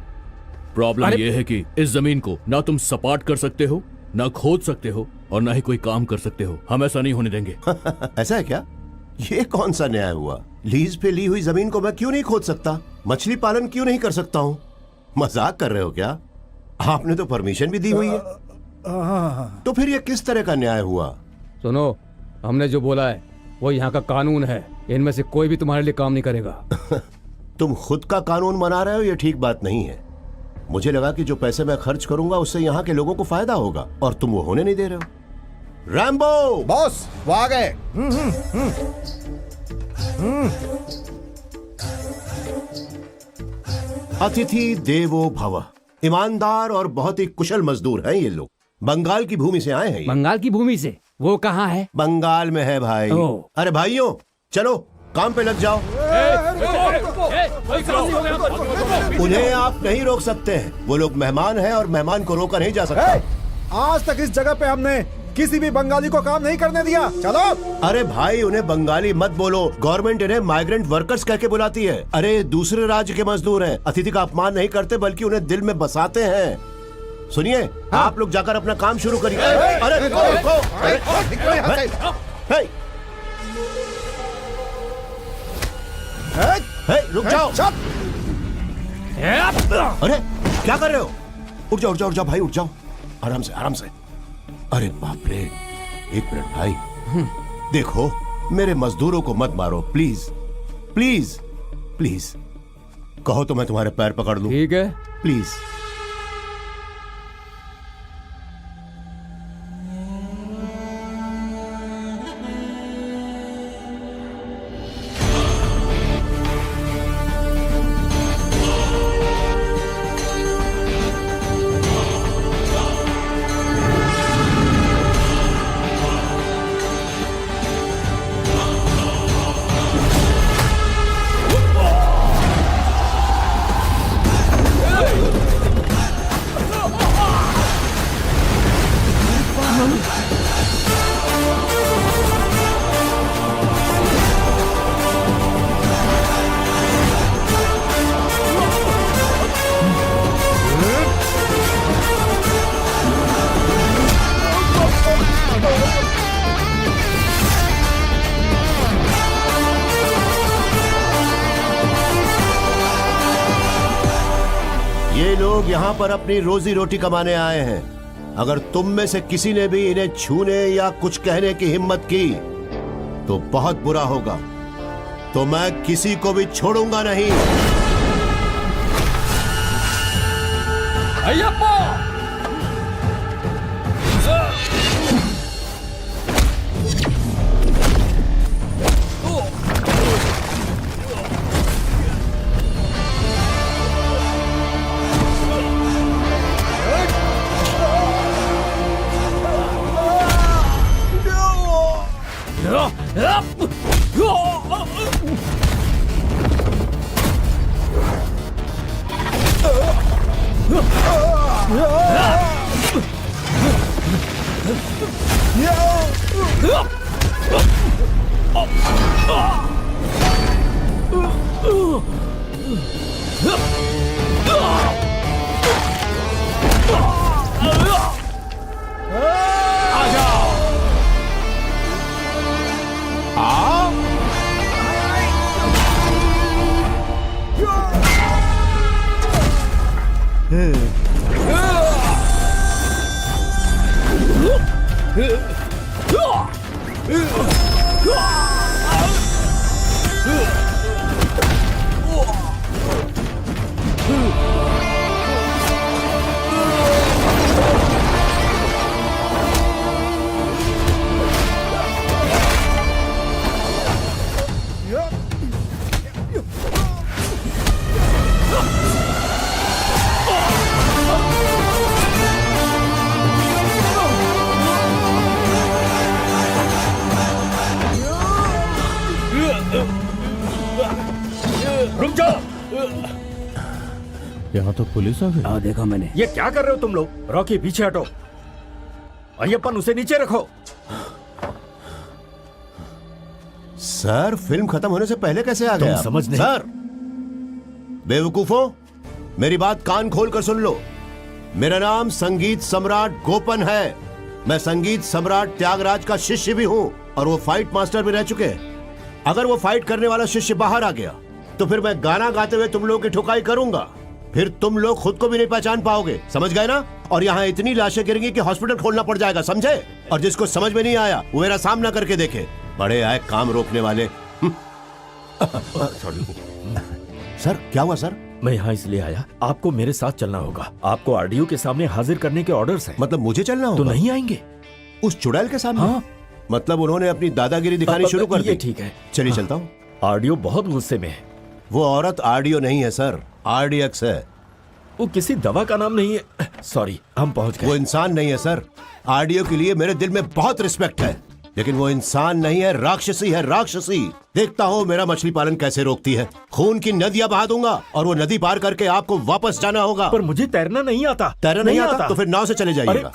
प्रॉब्लम यह है कि इस जमीन को ना तुम सपाट कर सकते हो, ना खोद सकते हो, और ना ही कोई काम कर सकते हो। हम ऐसा नहीं होने देंगे। ऐसा है क्या? ये कौन सा न्याय हुआ? लीज पे ली हुई जमीन को मैं क्यों नहीं खोद सकता? मछली पालन क्यों नहीं कर सकता हूँ? मजाक कर रहे हो क्या? आपने तो परमिशन भी दी हुई है। तो फिर ये किस तरह का न्याय हुआ? सुनो, हमने जो बोला है वो यहाँ का कानून है। इनमें से कोई भी तुम्हारे लिए काम नहीं करेगा। तुम खुद का कानून बना रहे हो, ये ठीक बात नहीं है। मुझे लगा कि जो पैसे मैं खर्च करूंगा उससे यहाँ के लोगों को फायदा होगा, और तुम वो होने नहीं दे रहे हो। रैम्बो! बॉस, वो आ गए। अतिथि देवो भव। ईमानदार और बहुत ही कुशल मजदूर हैं ये लोग। बंगाल की भूमि से आए हैं। बंगाल की भूमि से? वो कहाँ है? बंगाल में है भाई। अरे भाइयों, चलो काम पे लग जाओ। उन्हें आप नहीं रोक सकते हैं। वो लोग मेहमान हैं और मेहमान को रोका नहीं जा सकता। आज तक इस जगह पे हमने किसी भी बंगाली को काम नहीं करने दिया। चलो। अरे भाई, उन्हें बंगाली मत बोलो। गवर्नमेंट इन्हें माइग्रेंट वर्कर्स कह के बुलाती है। अरे दूसरे राज्य के मजदूर हैं। अतिथि का अपमान नहीं करते, बल्कि उन्हें दिल में बसाते हैं। सुनिए, आप लोग जाकर अपना काम शुरू करिए। अरे रुक जाओ। अरे क्या कर रहे हो? उठ जाओ, उठ जाओ, उठ जाओ भाई, उठ जाओ। आराम से, आराम से। अरे बाप रे, एक मिनट भाई। देखो, मेरे मजदूरों को मत मारो, प्लीज प्लीज प्लीज। कहो तो मैं तुम्हारे पैर पकड़ लूं। ठीक है, प्लीज। ये लोग यहाँ पर अपनी रोजी रोटी कमाने आए हैं। अगर तुम में से किसी ने भी इन्हें छूने या कुछ कहने की हिम्मत की तो बहुत बुरा होगा। तो मैं किसी को भी छोड़ूंगा नहीं। अय्यप्पा! रुक जाओ। यहाँ तो पुलिस आ गई। हाँ देखा मैंने। ये क्या कर रहे हो तुम लोग? रॉकी पीछे हटो। अय्यप्पन उसे नीचे रखो। सर फिल्म खत्म होने से पहले कैसे आ तुम गया? समझ नहीं। सर बेवकूफों, मेरी बात कान खोल कर सुन लो। मेरा नाम संगीत सम्राट गोपन है। मैं संगीत सम्राट त्यागराज का शिष्य भी हूँ और वो फाइट मास्टर भी रह चुके हैं। अगर वो फाइट करने वाला शिष्य बाहर आ गया तो फिर मैं गाना गाते हुए तुम लोगों की ठुकाई करूंगा। फिर तुम लोग खुद को भी नहीं पहचान पाओगे, समझ गए ना? और यहाँ इतनी लाशें गिरेंगी कि हॉस्पिटल खोलना पड़ जाएगा, समझे? और जिसको समझ में नहीं आया वो मेरा सामना करके देखे। बड़े आए काम रोकने वाले। सॉरी सर, क्या हुआ सर? मैं यहाँ इसलिए आया, आपको मेरे साथ चलना होगा। आपको आरडीओ के सामने हाजिर करने के ऑर्डर्स हैं। मतलब मुझे चलना होगा? तो नहीं आएंगे? उस चुड़ैल के सामने? हाँ। मतलब उन्होंने अपनी दादागिरी दिखानी शुरू कर दी? ये ठीक है। चलिए चलता हूँ। आरडीओ बहुत गुस्से में है। वो औरत आरडीओ नहीं है सर, आरडीएक्स है। वो किसी दवा का नाम नहीं है। सॉरी, हम पहुंच गए। वो इंसान नहीं है सर। आरडीओ के लिए मेरे दिल में बहुत रिस्पेक्ट है, लेकिन वो इंसान नहीं है, राक्षसी है, राक्षसी। देखता हो मेरा मछली पालन कैसे रोकती है। खून की नदियां बहा दूंगा और वो नदी पार करके आपको वापस जाना होगा। पर मुझे तैरना नहीं आता। तैरना नहीं आता तो फिर नाव से चले जाइएगा।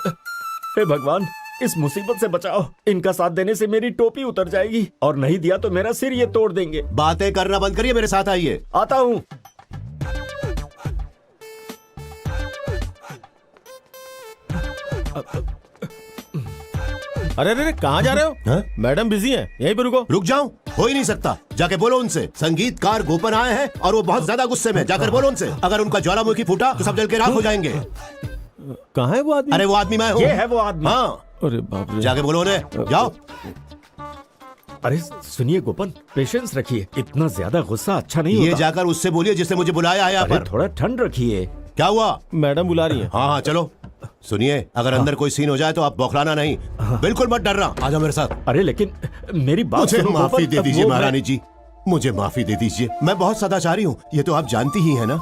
हे भगवान, इस मुसीबत से बचाओ। इनका साथ देने से मेरी टोपी उतर जाएगी और नहीं दिया तो मेरा सिर ये तोड़ देंगे। बातें करना बंद करिए, मेरे साथ आइए। आता हूँ। अरे अरे कहाँ जा रहे हो? हाँ? मैडम बिजी हैं, यहीं पे रुको। रुक जाऊं? हो ही नहीं सकता। जाके बोलो उनसे। संगीतकार गोपन आए हैं और वो बहुत ज्यादा गुस्से में। जाकर बोलो उनसे। अगर उनका ज्वालामुखी फूटा तो सब जल के राख हो जाएंगे। कहाँ है वो आदमी? अरे वो आदमी मैं हूँ। ये है वो आदमी। हाँ, अरे बाप रे। जाके बोलो उन्हें। जाओ। अरे सुनिए गोपन, पेशेंस रखिए। इतना ज्यादा गुस्सा अच्छा नहीं ये होता। जाकर उससे बोलिए जिसने मुझे बुलाया है यहाँ अरे पर। थोड़ा ठंड रखिए। क्या हुआ? मैडम बुला रही हैं। हाँ हाँ चलो। सुनिए, अगर अंदर कोई सीन हो जाए तो आप बौखलाना नहीं। बिल्कुल मत डरना। आ जाओ मेरे साथ। अरे लेकिन मेरी बात मुझे सुनो माफी गोपन, दे दीजिए वो महारानी जी, मुझे माफी दे दीजिए। मैं बहुत सदाचारी हूँ, ये तो आप जानती ही है ना।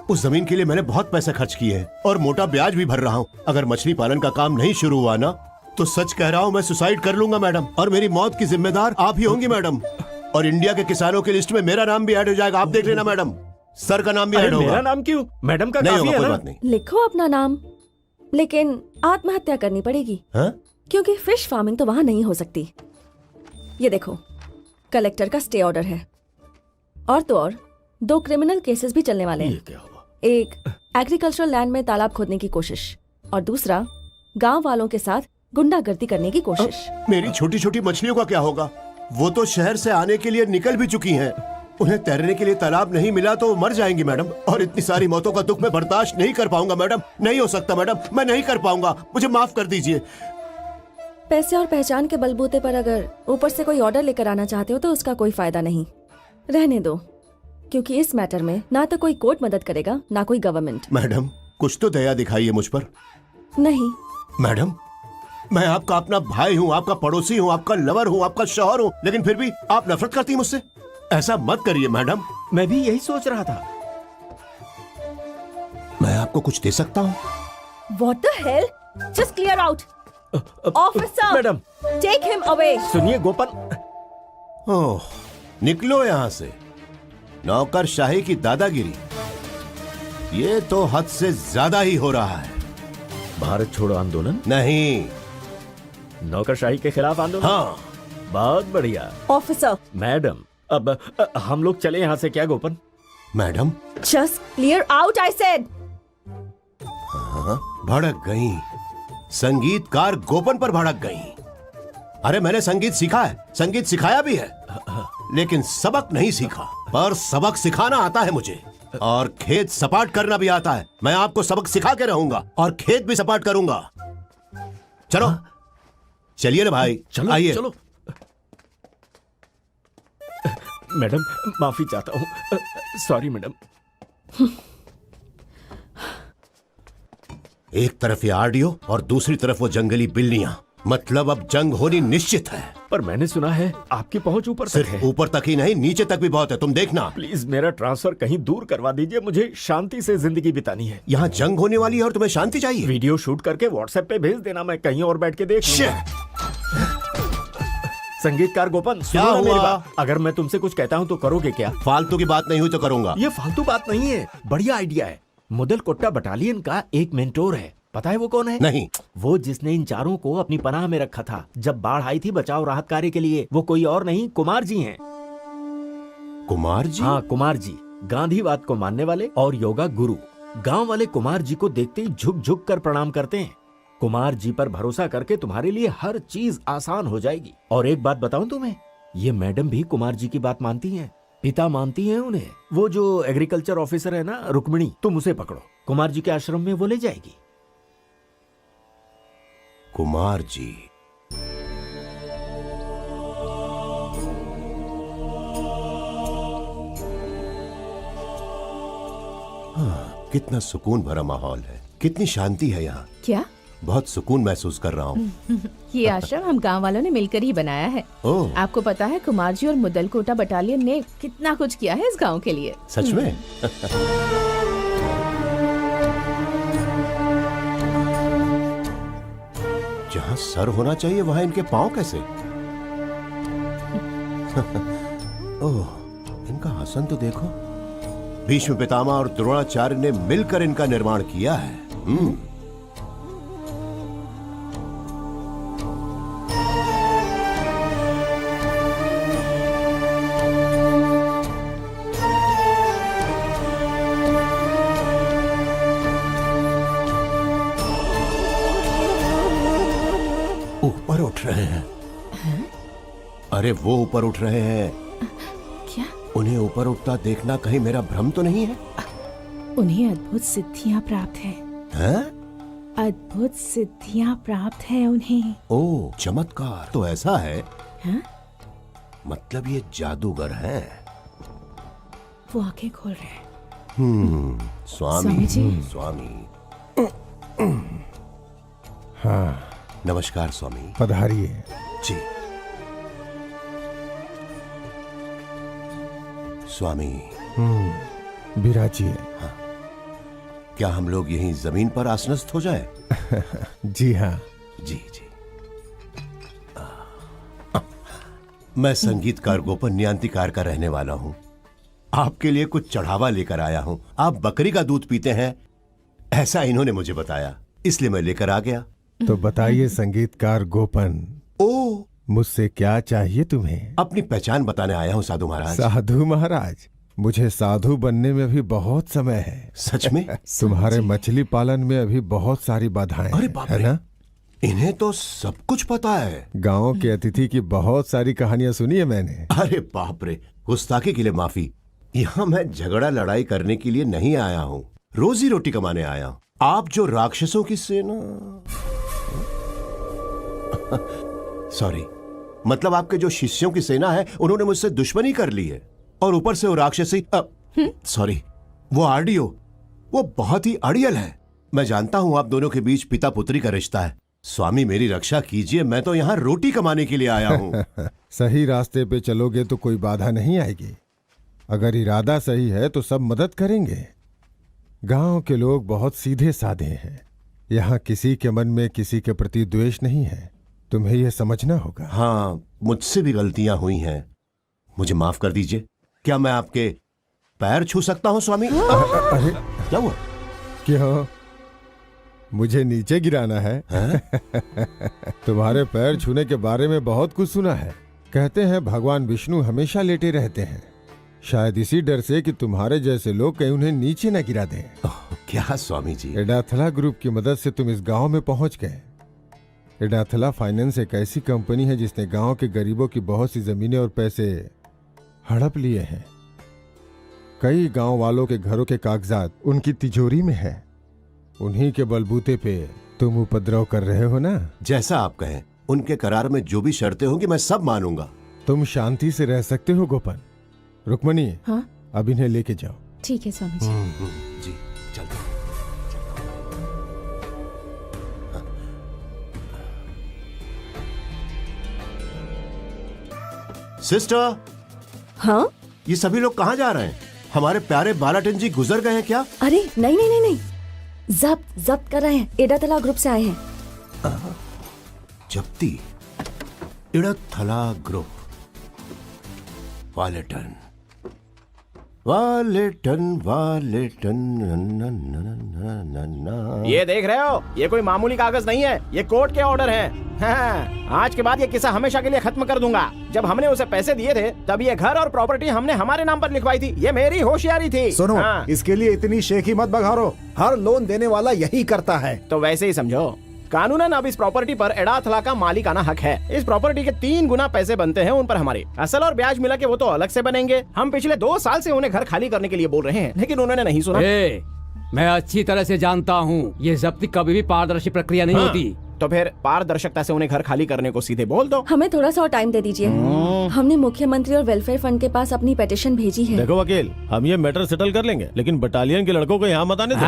उस जमीन के लिए मैंने बहुत पैसे खर्च किए हैं और मोटा ब्याज भी भर रहा हूँ। अगर मछली पालन का काम नहीं शुरू हुआ ना तो सच कह रहा हूँ मैं सुसाइड कर लूंगा मैडम। और मेरी मौत की जिम्मेदार आप ही होंगी मैडम। और इंडिया के किसानों की लिस्ट में मेरा नाम भी ऐड हो जाएगा। आप देख लेना मैडम, सर का नाम भी ऐड होगा। मेरा नाम क्यों? मैडम का नहीं काफी होगा, है कोई ना? बात नहीं। लिखो अपना नाम, लेकिन आत्महत्या करनी पड़ेगी। हाँ? क्योंकि फिश फार्मिंग तो वहां नहीं हो सकती। ये देखो, कलेक्टर का स्टे ऑर्डर है। और तो और 2 क्रिमिनल केसेस भी चलने वाले हैं। ये क्या हुआ? एक एग्रीकल्चरल लैंड में तालाब खोदने की कोशिश और दूसरा गांव वालों के साथ गुंडागर्दी करने की कोशिश। मेरी छोटी छोटी मछलियों का क्या होगा? वो तो शहर से आने के लिए निकल भी चुकी हैं। उन्हें तैरने के लिए तालाब नहीं मिला तो वो मर जाएंगी मैडम। और इतनी सारी मौतों का दुख मैं बर्दाश्त नहीं कर पाऊंगा मैडम। नहीं हो सकता मैडम, मैं नहीं कर पाऊंगा। मुझे माफ कर दीजिए। पैसे और पहचान के बलबूते पर अगर ऊपर से कोई ऑर्डर लेकर आना चाहते हो तो उसका कोई फायदा नहीं। रहने दो, क्योंकि इस मैटर में ना तो कोई कोर्ट मदद करेगा ना कोई गवर्नमेंट। मैडम कुछ तो दया दिखाइए मुझ पर। नहीं मैडम, मैं आपका अपना भाई हूँ, आपका पड़ोसी हूँ, आपका लवर हूँ, आपका शौहर हूँ, लेकिन फिर भी आप नफरत करती हैं मुझसे। ऐसा मत करिए मैडम। मैं भी यही सोच रहा था। मैं आपको कुछ दे सकता हूँ? What the hell? Just clear out. Officer, madam, take him away. सुनिए गोपन। ओह, निकलो यहाँ से। नौकरशाही की दादागिरी, ये तो हद से ज्यादा ही हो रहा है। भारत छोड़ो आंदोलन? नहीं। नौकरशाही के खिलाफ आंदोलन? हाँ। बहुत बढ़िया। ऑफिसर। मैडम, अब हम लोग चले यहाँ से क्या Gopan? Madam, just clear out I said. हाँ, भड़क गई। संगीतकार गोपन पर भड़क गई। अरे मैंने संगीत सीखा है, संगीत सिखाया भी है, लेकिन सबक नहीं सीखा। पर सबक सिखाना आता है मुझे, और खेत सपाट करना भी आता है। मैं आपको सबक सिखा के रहूंगा और खेत भी सपाट करूंगा। चलो चलिए ना भाई, चलो आइए। चलो। मैडम माफी चाहता हूँ, सॉरी मैडम। एक तरफ ये आरडीओ और दूसरी तरफ वो जंगली बिल्लियां। मतलब अब जंग होनी निश्चित है। पर मैंने सुना है आपकी पहुंच ऊपर तक है। सिर्फ ऊपर तक ही नहीं, नीचे तक भी बहुत है, तुम देखना। प्लीज मेरा ट्रांसफर कहीं दूर करवा दीजिए, मुझे शांति से जिंदगी बितानी है। यहाँ जंग होने वाली है और तुम्हें शांति चाहिए? वीडियो शूट करके व्हाट्सएप पे भेज देना, मैं कहीं और बैठ के देख लूंगा। संगीतकार गोपन, सुनो ना मेरी बात। अगर मैं तुमसे कुछ कहता हूँ तो करोगे क्या? फालतू की बात नहीं हुई तो करूंगा। ये फालतू बात नहीं है, बढ़िया आइडिया है। मुदल कोट्टा बटालियन का एक मेंटोर है, पता है वो कौन है? नहीं। वो जिसने इन चारों को अपनी पनाह में रखा था जब बाढ़ आई थी बचाव राहत कार्य के लिए। वो कोई और नहीं, कुमार जी हैं। कुमार जी? हाँ, कुमार जी, गांधीवाद को मानने वाले और योगा गुरु। गांव वाले कुमार जी को देखते ही झुक झुक कर प्रणाम करते हैं। कुमार जी पर भरोसा करके तुम्हारे लिए हर चीज आसान हो जाएगी। और एक बात बताऊं तुम्हें, ये मैडम भी कुमार जी की बात मानती हैं, पिता मानती हैं उन्हें। वो जो एग्रीकल्चर ऑफिसर है ना, रुक्मिणी, तुम उसे पकड़ो, कुमार जी के आश्रम में वो ले जाएगी। कुमार जी, हाँ, कितना सुकून भरा माहौल है, कितनी शांति है यहाँ। क्या? बहुत सुकून महसूस कर रहा हूँ। ये आश्रम हम गांव वालों ने मिलकर ही बनाया है। ओह। आपको पता है कुमार जी और मुदल कोटा बटालियन ने कितना कुछ किया है इस गांव के लिए। सच में? जहाँ सर होना चाहिए वहाँ इनके पांव कैसे? ओह, इनका हसन तो देखो। भीष्म पितामह और द्रोणाचार्य ने मिलकर इनका निर्माण किया है। ऊपर उठ रहे हैं। अरे वो ऊपर उठ रहे हैं। क्या? उन्हें ऊपर उठता देखना कहीं मेरा भ्रम तो नहीं है? उन्हें अद्भुत सिद्धियां प्राप्त है। हैं? अद्भुत सिद्धियां प्राप्त है उन्हें। ओह, चमत्कार। तो ऐसा है? हाँ? मतलब ये जादूगर हैं। वो आंखें खोल रहे हैं। स्वामी जी। स्वामी। हाँ, नमस्कार स्वामी। पधारिए। जी। स्वामी। विराजिए। हाँ। क्या हम लोग यहीं जमीन पर आसनस्थ हो जाए? जी हाँ। जी जी। मैं संगीतकार गोपन न्यांतिकार का रहने वाला हूँ। आपके लिए कुछ चढ़ावा लेकर आया हूँ। आप बकरी का दूध पीते हैं, ऐसा इन्होंने मुझे बताया, इसलिए मैं लेकर आ गया। तो बताइए संगीतकार गोपन, ओ, मुझसे क्या चाहिए तुम्हें? अपनी पहचान बताने आया हूँ साधु महाराज। साधु महाराज? मुझे साधु बनने में अभी बहुत समय है। सच में? तुम्हारे मछली पालन में अभी बहुत सारी बाधाएं अरे हैं, बाप है रे। ना? इन्हें तो सब कुछ पता है। गांव के अतिथि की बहुत सारी कहानियां सुनी है मैंने। अरे बाप रे, गुस्ताखी के लिए माफी। यहाँ मैं झगड़ा लड़ाई करने के लिए नहीं आया हूँ, रोजी रोटी कमाने आया हूँ। आप जो राक्षसों की सेना सॉरी, मतलब आपके जो शिष्यों की सेना है उन्होंने मुझसे दुश्मनी कर ली है, और ऊपर से वो राक्षसी सॉरी, वो आरडीओ, वो बहुत ही अड़ियल है। मैं जानता हूं आप दोनों के बीच पिता पुत्री का रिश्ता है। स्वामी मेरी रक्षा कीजिए, मैं तो यहाँ रोटी कमाने के लिए आया हूँ। सही रास्ते पे चलोगे तो कोई बाधा नहीं आएगी। अगर इरादा सही है तो सब मदद करेंगे। गांव के लोग बहुत सीधे साधे हैं। यहाँ किसी के मन में किसी के प्रति द्वेष नहीं है, तुम्हें यह समझना होगा। हाँ, मुझसे भी गलतियां हुई हैं, मुझे माफ कर दीजिए। क्या मैं आपके पैर छू सकता हूँ स्वामी? अरे क्या हुआ? क्यों? मुझे नीचे गिराना है? तुम्हारे पैर छूने के बारे में बहुत कुछ सुना है। कहते हैं भगवान विष्णु हमेशा लेटे रहते हैं, शायद इसी डर से कि तुम्हारे जैसे लोग कहीं उन्हें नीचे न गिरा दें। क्या स्वामी जी? एडाथला ग्रुप की मदद से तुम इस गांव में पहुंच गए। एडाथला फाइनेंस एक ऐसी कंपनी है जिसने गांव के गरीबों की बहुत सी जमीनें और पैसे हड़प लिए हैं। कई गांव वालों के घरों के कागजात उनकी तिजोरी में है। उन्हीं के बलबूते पे तुम उपद्रव कर रहे हो ना? जैसा आप कहें, उनके करार में जो भी शर्तें होंगी मैं सब मानूंगा। तुम शांति से रह सकते हो गोपन। रुक्मणी, हाँ? अब इन्हें लेके जाओ। ठीक है स्वामी जी। जी चलते। सिस्टर, हाँ? ये सभी लोग कहाँ जा रहे हैं? हमारे प्यारे बालाटन जी गुजर गए हैं क्या? अरे नहीं नहीं नहीं नहीं, जब्त कर रहे हैं। एडाथला ग्रुप से आए हैं। जब्ती? इड़थला ग्रुप, वालेटन वालेटन वालेटन। ये देख रहे हो, ये कोई मामूली कागज नहीं है, ये कोर्ट के ऑर्डर हैं। हाँ, आज के बाद ये किस्सा हमेशा के लिए खत्म कर दूंगा। जब हमने उसे पैसे दिए थे तब ये घर और प्रॉपर्टी हमने हमारे नाम पर लिखवाई थी। ये मेरी होशियारी थी। सुनो, हाँ। इसके लिए इतनी शेखी मत बघारो। हर लोन देने वाला यही करता है। तो वैसे ही समझो, कानूनन अब इस प्रॉपर्टी पर एडाथला का मालिकाना हक है। इस प्रॉपर्टी के 3 गुना पैसे बनते हैं उन पर हमारे। असल और ब्याज मिला के वो तो अलग से बनेंगे। हम पिछले 2 साल से उन्हें घर खाली करने के लिए बोल रहे हैं, लेकिन उन्होंने नहीं सुना। मैं अच्छी तरह से जानता हूँ, ये जब्ती कभी भी पारदर्शी प्रक्रिया नहीं होती। तो फिर पारदर्शिता से उन्हें घर खाली करने को सीधे बोल दो। हमें थोड़ा सा और टाइम दे दीजिए। हमने मुख्यमंत्री और वेलफेयर फंड के पास अपनी पिटीशन भेजी है। देखो वकील, हम ये मैटर सेटल कर लेंगे, लेकिन बटालियन के लड़कों को यहाँ मत आने दो।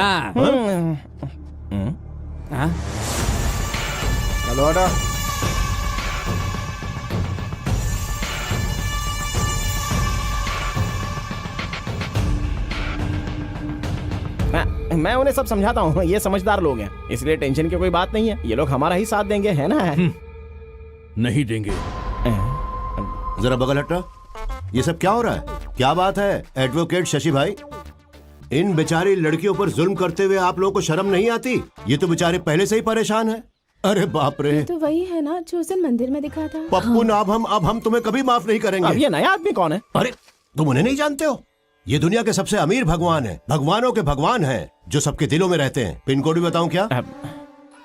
चलो हटा। मैं उन्हें सब समझाता हूँ, ये समझदार लोग हैं, इसलिए टेंशन की कोई बात नहीं है। ये लोग हमारा ही साथ देंगे, है ना? नहीं देंगे। जरा बगल हटा। ये सब क्या हो रहा है? क्या बात है एडवोकेट शशि भाई? इन बेचारी लड़कियों पर जुल्म करते हुए आप लोगों को शर्म नहीं आती? ये तो बेचारे पहले से ही परेशान है। अरे बाप रे, तो वही है ना जो उस दिन मंदिर में दिखा था। पप्पू, अब हम तुम्हें कभी माफ नहीं करेंगे। अब ये नया आदमी कौन है? अरे तुम उन्हें नहीं जानते हो? ये दुनिया के सबसे अमीर भगवान है, भगवानों के भगवान है, जो सबके दिलों में रहते हैं। पिन कोड भी बताऊं क्या?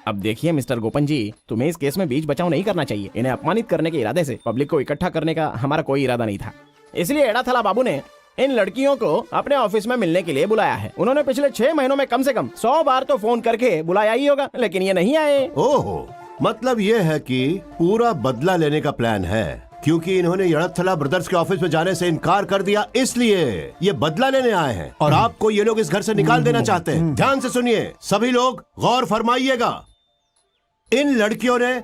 अब देखिए मिस्टर गोपन जी, तुम्हें इस केस में बीच बचाव नहीं करना चाहिए। इन्हें अपमानित करने के इरादे से पब्लिक को इकट्ठा करने का हमारा कोई इरादा नहीं था। इसलिए एडाथला बाबू ने इन लड़कियों को अपने ऑफिस में मिलने के लिए बुलाया है। उन्होंने पिछले 6 महीनों में कम से कम 100 बार तो फोन करके बुलाया ही होगा, लेकिन ये नहीं आए। ओहो, मतलब ये है कि पूरा बदला लेने का प्लान है, क्योंकि इन्होंने एडाथला ब्रदर्स के ऑफिस में जाने से इनकार कर दिया, इसलिए ये बदला लेने आए हैं और आपको ये लोग इस घर से निकाल देना चाहते हैं। ध्यान से सुनिए सभी लोग, गौर फरमाइएगा। इन लड़कियों ने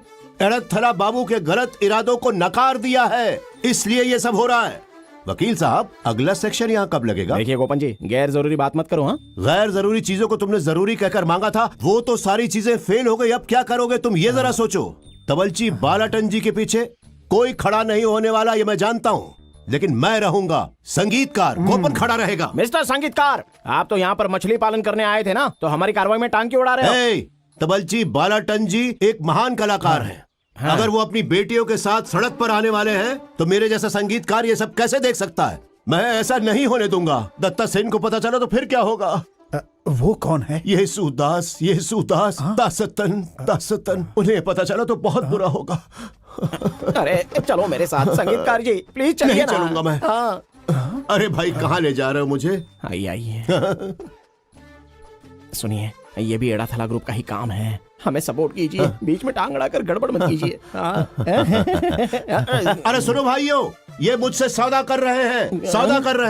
एडाथला बाबू के गलत इरादों को नकार दिया है, इसलिए ये सब हो रहा है। वकील साहब, अगला सेक्शन यहाँ कब लगेगा? देखिए गोपन जी, गैर जरूरी बात मत करो। हाँ, गैर जरूरी चीजों को तुमने जरूरी कहकर मांगा था, वो तो सारी चीजें फेल हो गई। अब क्या करोगे तुम, ये जरा सोचो। तवलची बालाटन जी के पीछे कोई खड़ा नहीं होने वाला, ये मैं जानता हूँ, लेकिन मैं रहूंगा। संगीतकार गोपन खड़ा रहेगा। मिस्टर संगीतकार, आप तो यहाँ पर मछली पालन करने आए थे ना, तो हमारी कार्रवाई में टांग क्यों उड़ा रहे हो? तवलची बालाटन जी एक महान कलाकार हैं। अगर वो अपनी बेटियों के साथ सड़क पर आने वाले हैं, तो मेरे जैसा संगीतकार ये सब कैसे देख सकता है? मैं ऐसा नहीं होने दूंगा। दत्ता सेन को पता चला तो फिर क्या होगा? वो कौन है? ये सुदास दासतन, उन्हें पता चला तो बहुत बुरा होगा। अरे चलो मेरे साथ संगीतकार जी, प्लीज चलिए ना। चलूंगा मैं। हाँ। अरे भाई, कहाँ ले जा रहे हो मुझे? आइए सुनिए, ये भी एडाथला ग्रुप का ही काम है, हमें सपोर्ट कीजिए। बीच में टांग अड़ाकर गड़बड़ मत कीजिए। अरे सुनो भाइयों, ये मुझसे सौदा कर रहे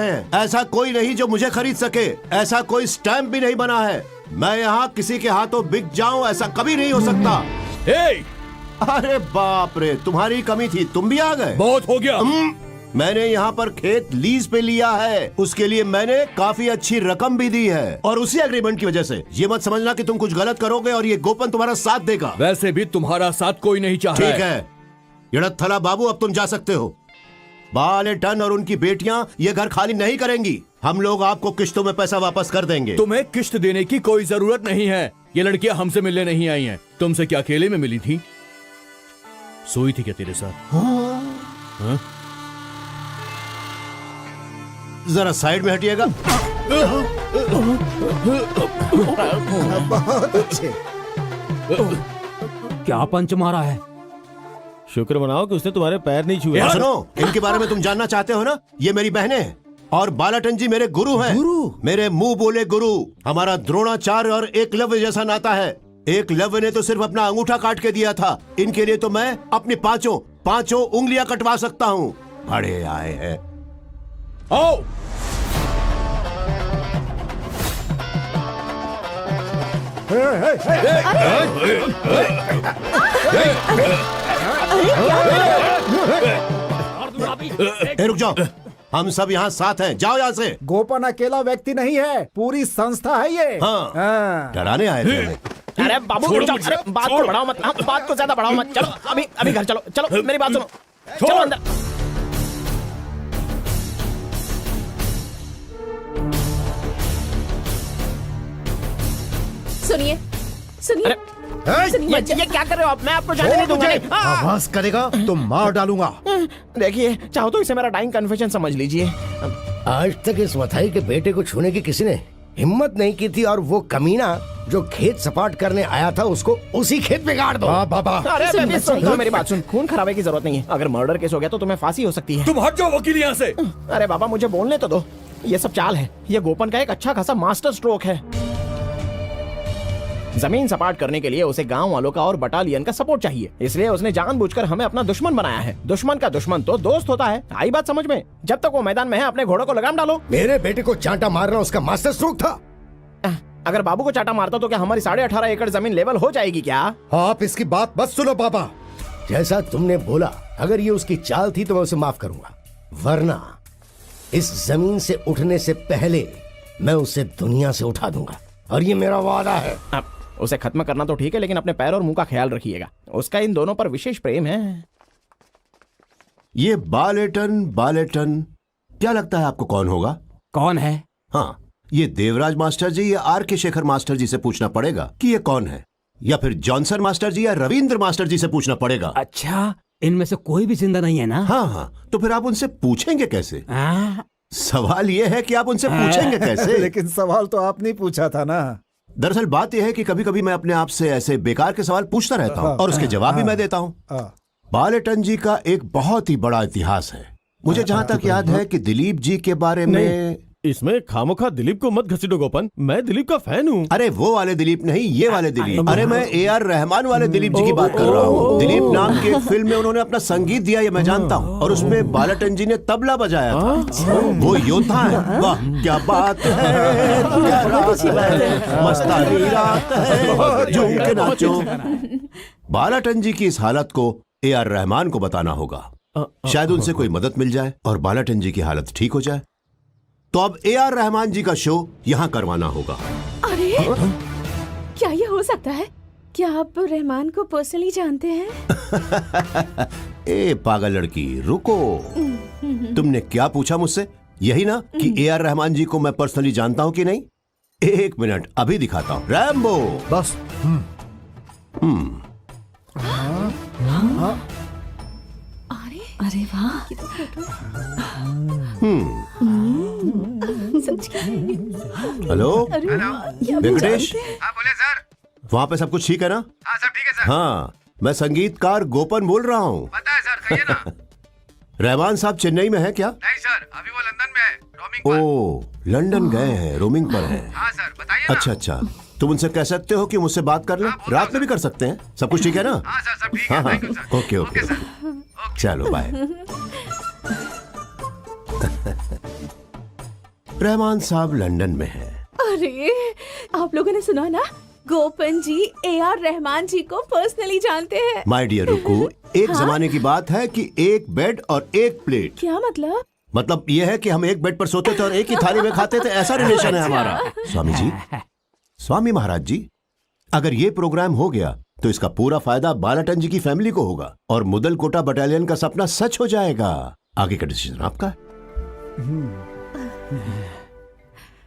हैं। ऐसा कोई नहीं जो मुझे खरीद सके, ऐसा कोई स्टैंप भी नहीं बना है। मैं यहाँ किसी के हाथों बिक जाऊं, ऐसा कभी नहीं हो सकता। अरे बाप रे, तुम्हारी कमी थी, तुम भी आ गए। बहुत हो गया। मैंने यहाँ पर खेत लीज पे लिया है, उसके लिए मैंने काफी अच्छी रकम भी दी है, और उसी एग्रीमेंट की वजह से ये मत समझना कि तुम कुछ गलत करोगे और ये गोपन तुम्हारा साथ देगा। वैसे भी तुम्हारा साथ कोई नहीं चाह रहा है। ठीक है एडाथला बाबू, अब तुम जा सकते हो। बालेटन और उनकी बेटियां ये घर खाली नहीं करेंगी। हम लोग आपको किश्तों में पैसा वापस कर देंगे। तुम्हें किश्त देने की कोई जरूरत नहीं है। ये लड़कियां हमसे मिलने नहीं आई हैं। तुमसे क्या अकेले में मिली थी? सोई थी क्या तेरे साथ? हाँ? जरा साइड में हटिएगा। बहुत अच्छे। क्या पंच मारा है? शुक्र मनाओ कि उसने तुम्हारे पैर नहीं छुए। सुनो, इनके बारे में तुम जानना चाहते हो ना? ये मेरी बहनें हैं और बालाटन जी मेरे गुरु हैं। गुरु? मेरे मुंह बोले गुरु। हमारा द्रोणाचार्य और एकलव्य जैसा नाता है। एकलव्य ने तो सिर्फ अपना अंगूठा काट के दिया था, इनके लिए तो मैं अपनी पांचों उंगलियां कटवा सकता हूँ। बड़े आए हैं। आओ। रुक जाओ, हम सब यहाँ साथ हैं। जाओ यहाँ से। गोपन अकेला व्यक्ति नहीं है, पूरी संस्था है ये। हाँ, डराने आए थे हमें। अरे बाबू रुक जाओ, अरे बात को बढ़ाओ मत, बात को ज्यादा बढ़ाओ मत। चलो अभी घर चलो, चलो मेरी बात सुनो, चलो अंदर। सुनिए सुनिए ये क्या कर रहे हो आप? मैं आपको जाने नहीं दूंगा। आवाज करेगा तो मार डालूंगा। देखिए, चाहो तो इसे मेरा डाइंग कन्फेशन समझ लीजिए। आज तक इस वथाई के बेटे को छूने की किसी ने हिम्मत नहीं की थी, और वो कमीना जो खेत सपाट करने आया था उसको उसी खेत में गाड़ दो। बाबा अरे बेबी सुन, मेरी बात सुन। खून खराबे की जरूरत नहीं है। अगर मर्डर केस हो गया तो तुम्हें फांसी हो सकती है। तुम हट जाओ वकील यहाँ से। अरे बाबा मुझे बोलने तो दो। ये सब चाल है। ये गोपन का एक अच्छा खासा मास्टर स्ट्रोक है। जमीन सपाट करने के लिए उसे गांव वालों का और बटालियन का सपोर्ट चाहिए, इसलिए उसने जानबूझकर हमें अपना दुश्मन बनाया है। दुश्मन का दुश्मन तो दोस्त होता है। आई बात समझ में? जब तक वो मैदान में है अपने घोड़ों को लगाम डालो। मेरे बेटे को चांटा मारना उसका मास्टर स्ट्रोक था। अगर बाबू को चाटा मारता तो क्या हमारी 18.5 एकड़ जमीन लेवल हो जाएगी क्या? आप इसकी बात मत सुनो पापा। जैसा तुमने बोला, अगर ये उसकी चाल थी तो मैं उसे माफ करूंगा, वरना इस जमीन से उठने से पहले मैं उसे दुनिया से उठा दूंगा, और ये मेरा वादा है। उसे खत्म करना तो ठीक है, लेकिन अपने पैर और मुंह का ख्याल रखिएगा। उसका इन दोनों पर विशेष प्रेम है। ये बालेटन क्या लगता है आपको कौन होगा? कौन है? हाँ, ये देवराज मास्टर जी या आर के शेखर मास्टर जी से पूछना पड़ेगा कि ये कौन है, या फिर जॉनसन मास्टर जी या रविंद्र मास्टर जी से पूछना पड़ेगा। अच्छा, इनमें से कोई भी जिंदा नहीं है ना? हाँ, तो फिर आप उनसे पूछेंगे कैसे? सवाल ये है कि आप उनसे पूछेंगे कैसे? लेकिन सवाल तो आपने पूछा था ना। दरअसल बात यह है कि कभी कभी मैं अपने आप से ऐसे बेकार के सवाल पूछता रहता हूँ और उसके जवाब भी मैं देता हूँ। बालेटन जी का एक बहुत ही बड़ा इतिहास है। मुझे जहाँ तक याद है कि दिलीप जी के बारे में। इसमें खामोखा दिलीप को मत घसीटो गोपन, मैं दिलीप का फैन हूँ। अरे वो वाले दिलीप नहीं, ये वाले दिलीप। अरे मैं AR रहमान वाले दिलीप जी की बात कर रहा हूँ। दिलीप नाम की एक फिल्म में उन्होंने अपना संगीत दिया, ये मैं जानता हूँ, और उसमें बालाटन जी ने तबला बजाया था। वो योद्धा है। वाह क्या बात है, क्या रात है, मस्तानी रात है, झूम के नाचो। बालाटन जी की इस हालत को AR रहमान को बताना होगा। शायद उनसे कोई मदद मिल जाए और बालाटन जी की हालत ठीक हो जाए। तो अब AR रहमान जी का शो यहाँ करवाना होगा। अरे क्या ये हो सकता है? क्या आप रहमान को पर्सनली जानते हैं? ए पागल लड़की, रुको। तुमने क्या पूछा मुझसे? यही ना कि AR रहमान जी को मैं पर्सनली जानता हूँ कि नहीं? एक मिनट, अभी दिखाता हूँ। रैम्बो बस। अरे वाह। हेलो वेंकटेश, बोले सर। वहाँ पे सब कुछ ठीक है ना? हाँ सब ठीक है सर। हाँ, मैं संगीतकार गोपन बोल रहा हूँ। पता है सर, कहिए ना। रहमान साहब चेन्नई में है क्या? नहीं सर, अभी वो लंदन में है, रोमिंग पर। ओ, लंदन गए हैं, रोमिंग पर हैं। हाँ सर, बताइए ना। अच्छा, तुम उनसे कह सकते हो कि मुझसे बात कर ले। रात में भी कर सकते हैं। सब कुछ ठीक है ना? हाँ सर, सब ठीक है। Thank you sir. ओके चलो बाय। रहमान साहब लंदन में हैं। अरे आप लोगों ने सुना ना, गोपन जी AR रहमान जी को पर्सनली जानते हैं। माय डियर रुकू, एक जमाने की बात है कि एक बेड और एक प्लेट। क्या मतलब? मतलब ये है कि हम एक बेड पर सोते थे और एक ही थाली में खाते थे, ऐसा रिलेशन है हमारा। स्वामी जी, स्वामी महाराज जी, अगर ये प्रोग्राम हो गया तो इसका पूरा फायदा बालाटन जी की फैमिली को होगा और मुदल कोटा बटालियन का सपना सच हो जाएगा। आगे का डिसीजन आपका है।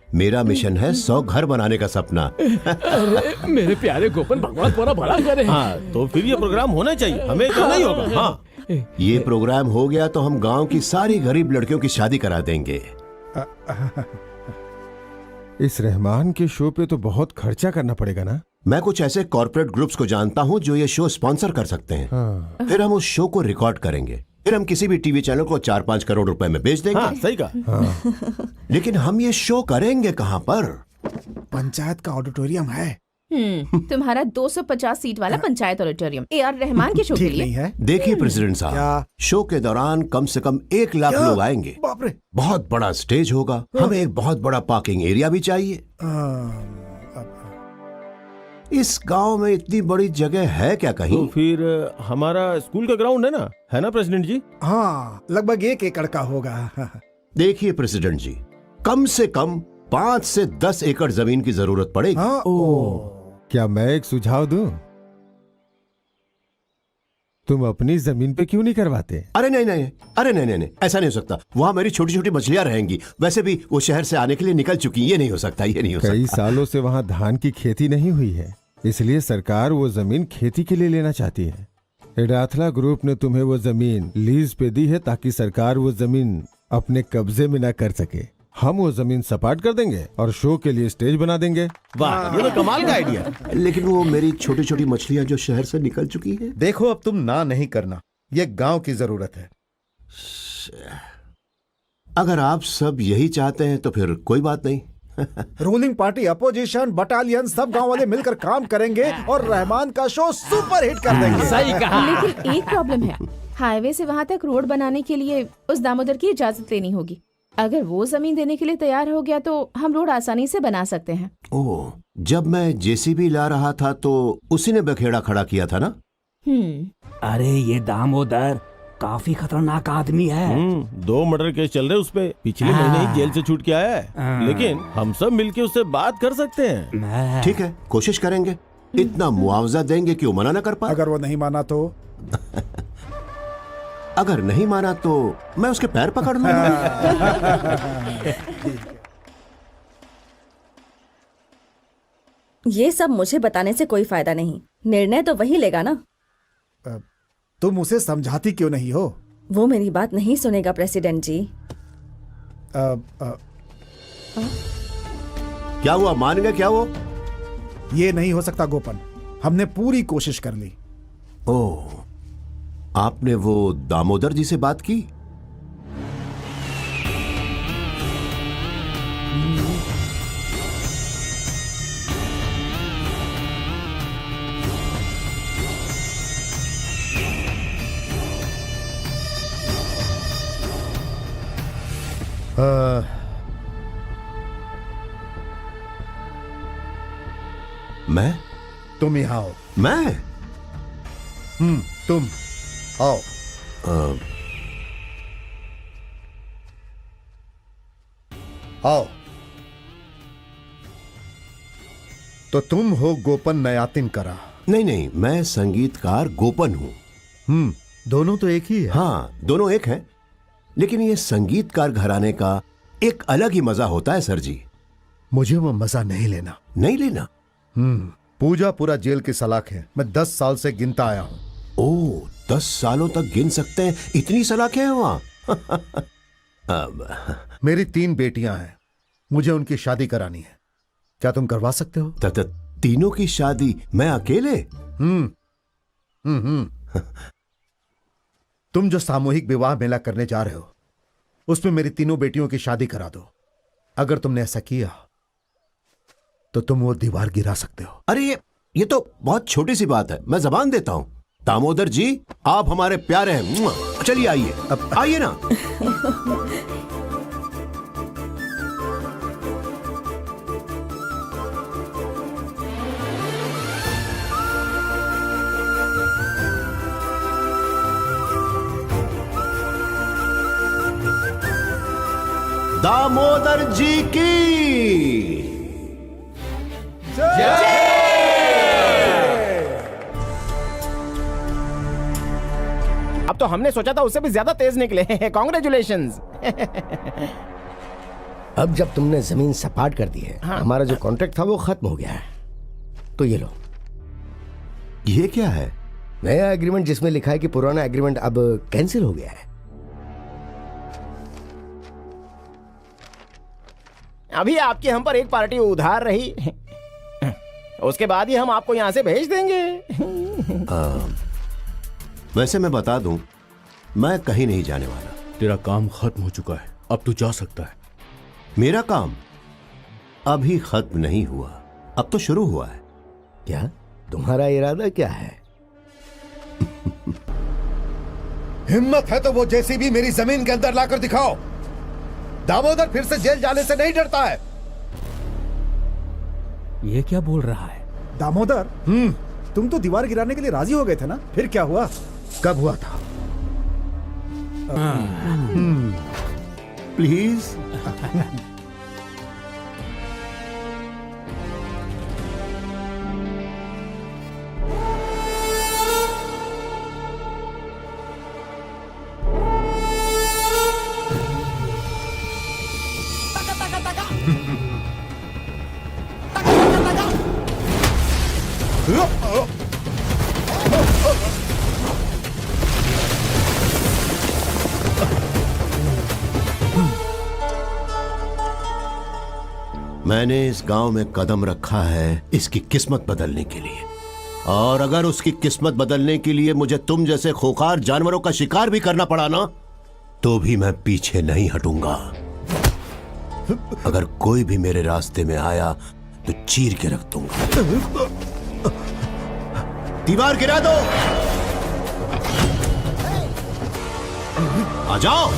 मेरा मिशन है 100 घर बनाने का सपना। अरे मेरे प्यारे गोपन, भगवान तुम्हारा भला करे। हाँ, तो फिर ये प्रोग्राम होना चाहिए, हमें करना ही होगा। हाँ, ये प्रोग्राम हो गया तो हम गांव की सारी गरीब लड़कियों की शादी करा देंगे। इस रहमान के शो पे तो बहुत खर्चा करना पड़ेगा ना? मैं कुछ ऐसे कॉर्पोरेट ग्रुप्स को जानता हूँ जो ये शो स्पॉन्सर कर सकते हैं। फिर हम उस शो को रिकॉर्ड करेंगे, फिर हम किसी भी टीवी चैनल को 4-5 करोड़ रुपए में बेच देंगे। हाँ, सही कहा। लेकिन हम ये शो करेंगे कहाँ पर? पंचायत का ऑडिटोरियम है। तुम्हारा 250 सीट वाला पंचायत ऑडिटोरियम AR रहमान के शो के ठीक लिए नहीं है। देखिए प्रेसिडेंट क्या? साहब, शो के दौरान कम से कम 1 लाख क्या? लोग आएंगे। बाप रे। बहुत बड़ा स्टेज होगा, हमें एक बहुत बड़ा पार्किंग एरिया भी चाहिए। इस गांव में इतनी बड़ी जगह है क्या कहीं? तो फिर हमारा स्कूल का ग्राउंड है ना प्रेसिडेंट जी? हाँ, लगभग 1 एकड़ का होगा। देखिए प्रेसिडेंट जी, कम से कम 5 से 10 एकड़ जमीन की जरूरत पड़ेगी। हाँ, क्या मैं एक सुझाव दूं? तुम अपनी जमीन पे क्यों नहीं करवाते? अरे नहीं, ऐसा नहीं हो सकता। वहाँ मेरी छोटी छोटी मछलियाँ रहेंगी। वैसे भी वो शहर से आने के लिए निकल चुकी। ये नहीं हो सकता। कई सालों से वहाँ धान की खेती नहीं हुई है, इसलिए सरकार वो जमीन खेती के लिए लेना चाहती है। एडाथला ग्रुप ने तुम्हें वो जमीन लीज पे दी है ताकि सरकार वो जमीन अपने कब्जे में न कर सके। हम वो जमीन सपाट कर देंगे और शो के लिए स्टेज बना देंगे। वाह, ये तो कमाल का आइडिया। लेकिन वो मेरी छोटी छोटी मछलियाँ जो शहर से निकल चुकी है। देखो, अब तुम ना नहीं करना, ये गांव की जरूरत है। अगर आप सब यही चाहते हैं तो फिर कोई बात नहीं। रूलिंग पार्टी, अपोजिशन, बटालियन, सब गांव वाले मिलकर काम करेंगे और रहमान का शो सुपर हिट कर देंगे। सही कहा। लेकिन एक प्रॉब्लम है, हाईवे से वहाँ तक रोड बनाने के लिए उस दामोदर की इजाजत लेनी होगी। अगर वो जमीन देने के लिए तैयार हो गया तो हम रोड आसानी से बना सकते हैं। ओह, जब मैं जेसीबी ला रहा था तो उसी ने बखेड़ा खड़ा किया था ना? अरे ये दामोदर काफी खतरनाक आदमी है। 2 मर्डर केस चल रहे उस पे, पिछले महीने ही जेल से छूट के आया है। लेकिन हम सब मिलके उससे बात कर सकते हैं। ठीक है, कोशिश करेंगे। इतना मुआवजा देंगे कि वो मना न कर पाए। अगर वो नहीं माना तो? अगर नहीं माना तो मैं उसके पैर पकड़ लूंगा। ये सब मुझे बताने से कोई फायदा नहीं, निर्णय तो वही लेगा ना। तुम उसे समझाती क्यों नहीं हो? वो मेरी बात नहीं सुनेगा प्रेसिडेंट जी। क्या हुआ, मान गए क्या वो? ये नहीं हो सकता गोपन, हमने पूरी कोशिश कर ली। ओह, आपने वो दामोदर जी से बात की? मैं? तुम यहाँ आओ। मैं? तुम आओ। आओ। तो तुम हो गोपन नयातिन करा? नहीं, मैं संगीतकार गोपन हूँ। दोनों तो एक ही है। हाँ, दोनों एक हैं, लेकिन ये संगीतकार घराने का एक अलग ही मजा होता है सर जी। मुझे वो मजा नहीं लेना। नहीं लेना? पूजा पूरा जेल की सलाख है, मैं 10 साल से गिनता आया हूँ। ओह, 10 सालों तक गिन सकते हैं? इतनी सलाखें हैं वहाँ? मेरी 3 बेटियां हैं, मुझे उनकी शादी करानी है। क्या तुम करवा सकते हो? तीनों की शादी मैं अकेले? तुम जो सामूहिक विवाह मेला करने जा रहे हो उसमें मेरी 3 बेटियों की शादी करा दो। अगर तुमने ऐसा किया तो तुम वो दीवार गिरा सकते हो। अरे ये तो बहुत छोटी सी बात है, मैं जबान देता हूँ। दामोदर जी, आप हमारे प्यारे हैं। चलिए आइए, अब आइए ना। दामोदर जी की अब तो हमने सोचा था उससे भी ज्यादा तेज निकले। कॉन्ग्रेचुलेशंस। अब जब तुमने जमीन सपाट कर दी है, हमारा जो कॉन्ट्रैक्ट था वो खत्म हो गया है। तो ये लो। ये क्या है? नया एग्रीमेंट जिसमें लिखा है कि पुराना एग्रीमेंट अब कैंसिल हो गया है। अभी आपकी हम पर एक पार्टी उधार रही, उसके बाद ही हम आपको यहाँ से भेज देंगे। वैसे मैं बता दूं, मैं कहीं नहीं जाने वाला। तेरा काम खत्म हो चुका है, अब तू जा सकता है। मेरा काम अभी खत्म नहीं हुआ, अब तो शुरू हुआ है। क्या तुम्हारा इरादा क्या है? हिम्मत है तो वो जेसीबी मेरी जमीन के अंदर लाकर दिखाओ। दामोदर फिर से जेल जाने से नहीं डरता है। ये क्या बोल रहा है? दामोदर, तुम तो दीवार गिराने के लिए राजी हो गए थे ना, फिर क्या हुआ? कब हुआ था? प्लीज। मैंने इस गांव में कदम रखा है इसकी किस्मत बदलने के लिए, और अगर उसकी किस्मत बदलने के लिए मुझे तुम जैसे खूंखार जानवरों का शिकार भी करना पड़ा ना, तो भी मैं पीछे नहीं हटूंगा। अगर कोई भी मेरे रास्ते में आया तो चीर के रख दूंगा। दीवार गिरा दो, आ जाओ।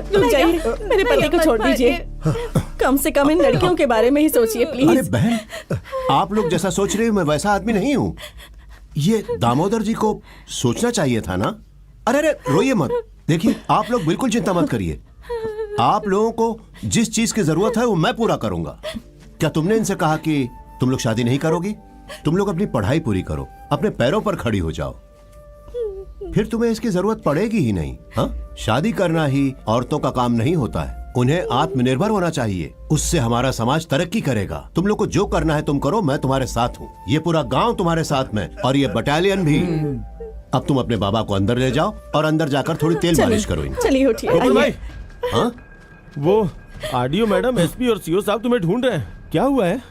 रुक जाइए, मेरे पति को छोड़ दीजिए। कम से कम इन लड़कियों के बारे में ही सोचिए प्लीज। अरे बहन, आप लोग जैसा सोच रहे हो मैं वैसा आदमी नहीं हूँ। ये दामोदर जी को सोचना चाहिए था ना। अरे अरे रोइए मत, देखिए आप लोग बिल्कुल चिंता मत करिए। आप लोगों को जिस चीज की जरूरत है वो मैं पूरा करूंगा। क्या तुमने इनसे कहा कि तुम लोग शादी नहीं करोगी? तुम लोग अपनी पढ़ाई पूरी करो, अपने पैरों पर खड़ी हो जाओ, फिर तुम्हें इसकी जरूरत पड़ेगी ही नहीं। हाँ, शादी करना ही औरतों का काम नहीं होता है, उन्हें आत्मनिर्भर होना चाहिए। उससे हमारा समाज तरक्की करेगा। तुम लोग को जो करना है तुम करो, मैं तुम्हारे साथ हूँ। ये पूरा गांव तुम्हारे साथ में, और ये बटालियन भी। अब तुम अपने बाबा को अंदर ले जाओ और अंदर जाकर थोड़ी तेल मालिश करो इनको। चलिए उठिए। गोपाल भाई, हाँ? वो आरडीओ मैडम, एसपी और सीओ साहब तुम्हें ढूंढ रहे हैं। क्या हुआ है?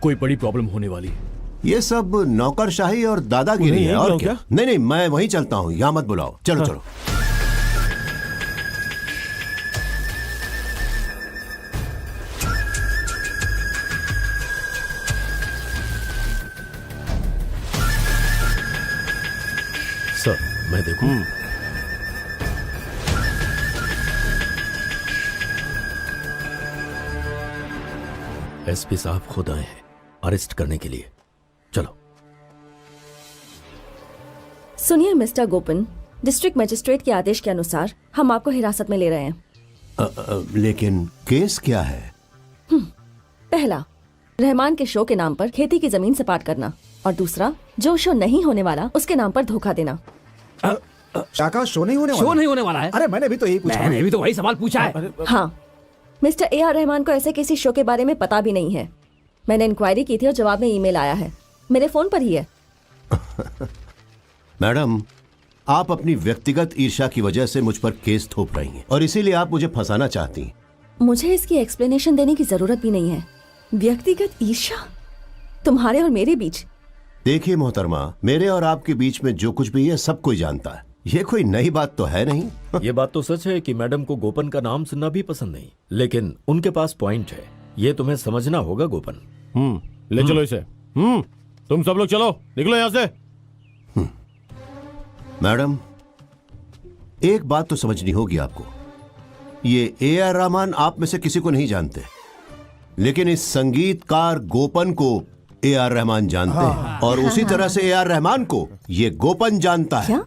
कोई बड़ी प्रॉब्लम होने वाली है। ये सब नौकरशाही और दादागिरी है और क्या? नहीं नहीं, मैं वहीं चलता हूँ, यहाँ मत बुलाओ। चलो हाँ। चलो। सर, मैं देखूं? एसपी साहब खुद आए हैं अरेस्ट करने के लिए। चलो। सुनिए मिस्टर गोपन, डिस्ट्रिक्ट मजिस्ट्रेट के आदेश के अनुसार हम आपको हिरासत में ले रहे हैं। लेकिन केस क्या है? पहला, रहमान के शो के नाम पर खेती की जमीन सपाट करना, और दूसरा, जो शो नहीं होने वाला उसके नाम पर धोखा देना। शाका शो नहीं होने वाला? शो नहीं होने वाला है? अरे मैंने भी तो यही पूछा। मैंने भी तो वही सवाल पूछा है। हाँ, मिस्टर AR रहमान को ऐसे किसी शो के बारे में पता भी नहीं है। मैंने इंक्वायरी की थी और जवाब में ईमेल आया है, मेरे फोन पर ही है। मैडम, आप अपनी व्यक्तिगत ईर्ष्या की वजह से मुझ पर केस थोप रही हैं और इसीलिए आप मुझे फंसाना चाहती हैं। मुझे इसकी एक्सप्लेनेशन देने की जरूरत भी नहीं है। व्यक्तिगत ईर्ष्या तुम्हारे और मेरे बीच? देखिए मोहतरमा, मेरे और आपके बीच में जो कुछ भी है सब कोई जानता है, ये कोई नई बात तो है नहीं। ये बात तो सच है कि मैडम को गोपन का नाम सुनना भी पसंद नहीं, लेकिन उनके पास पॉइंट है, ये तुम्हें समझना होगा गोपन। ले चलो इसे। तुम सब लोग चलो, निकलो यहाँ से। मैडम, एक बात तो समझनी होगी आपको, ये AR रहमान आप में से किसी को नहीं जानते, लेकिन इस संगीतकार गोपन को AR रहमान जानते हैं और उसी तरह से AR रहमान को ये गोपन जानता है। क्या?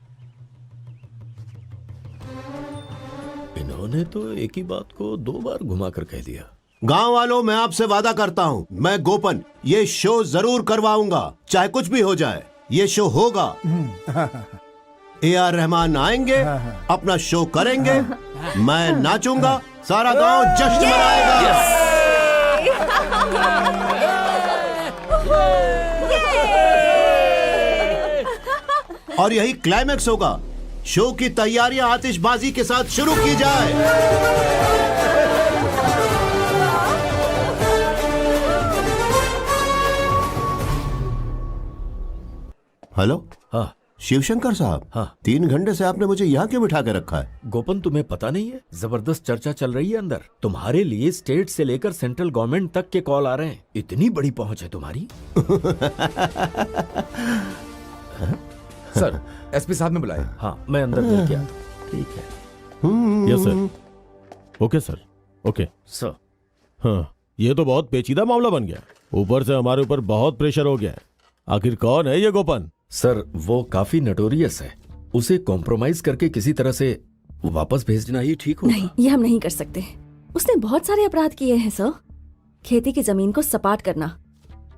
इन्होंने तो एक ही बात को 2 बार घुमा कर कह दिया। गांव वालों, मैं आपसे वादा करता हूं, मैं गोपन ये शो जरूर करवाऊंगा, चाहे कुछ भी हो जाए, ये शो होगा। AR रहमान आएंगे, अपना शो करेंगे, मैं नाचूंगा, सारा गांव जश्न मनाएगा। और यही क्लाइमैक्स होगा। शो की तैयारियां आतिशबाजी के साथ शुरू की जाए। हेलो। हाँ शिवशंकर साहब। हाँ। 3 घंटे से आपने मुझे यहाँ क्यों बिठा के रखा है? गोपन, तुम्हें पता नहीं है, जबरदस्त चर्चा चल रही है अंदर। तुम्हारे लिए स्टेट से लेकर सेंट्रल गवर्नमेंट तक के कॉल आ रहे हैं। इतनी बड़ी पहुंच है तुम्हारी। सर, एसपी साहब ने बुलाया। हाँ, मैं अंदर लेके आता हूं। ठीक है। Yes sir. Okay sir, okay sir. हाँ, ये तो बहुत पेचीदा मामला बन गया। ऊपर से हमारे ऊपर बहुत प्रेशर हो गया है। आखिर कौन है ये गोपन? सर, वो काफी नटोरियस है, उसे कॉम्प्रोमाइज करके किसी तरह से वापस भेजना ही ठीक होगा। नहीं, ये हम नहीं कर सकते। उसने बहुत सारे अपराध किए हैं सर। खेती की जमीन को सपाट करना,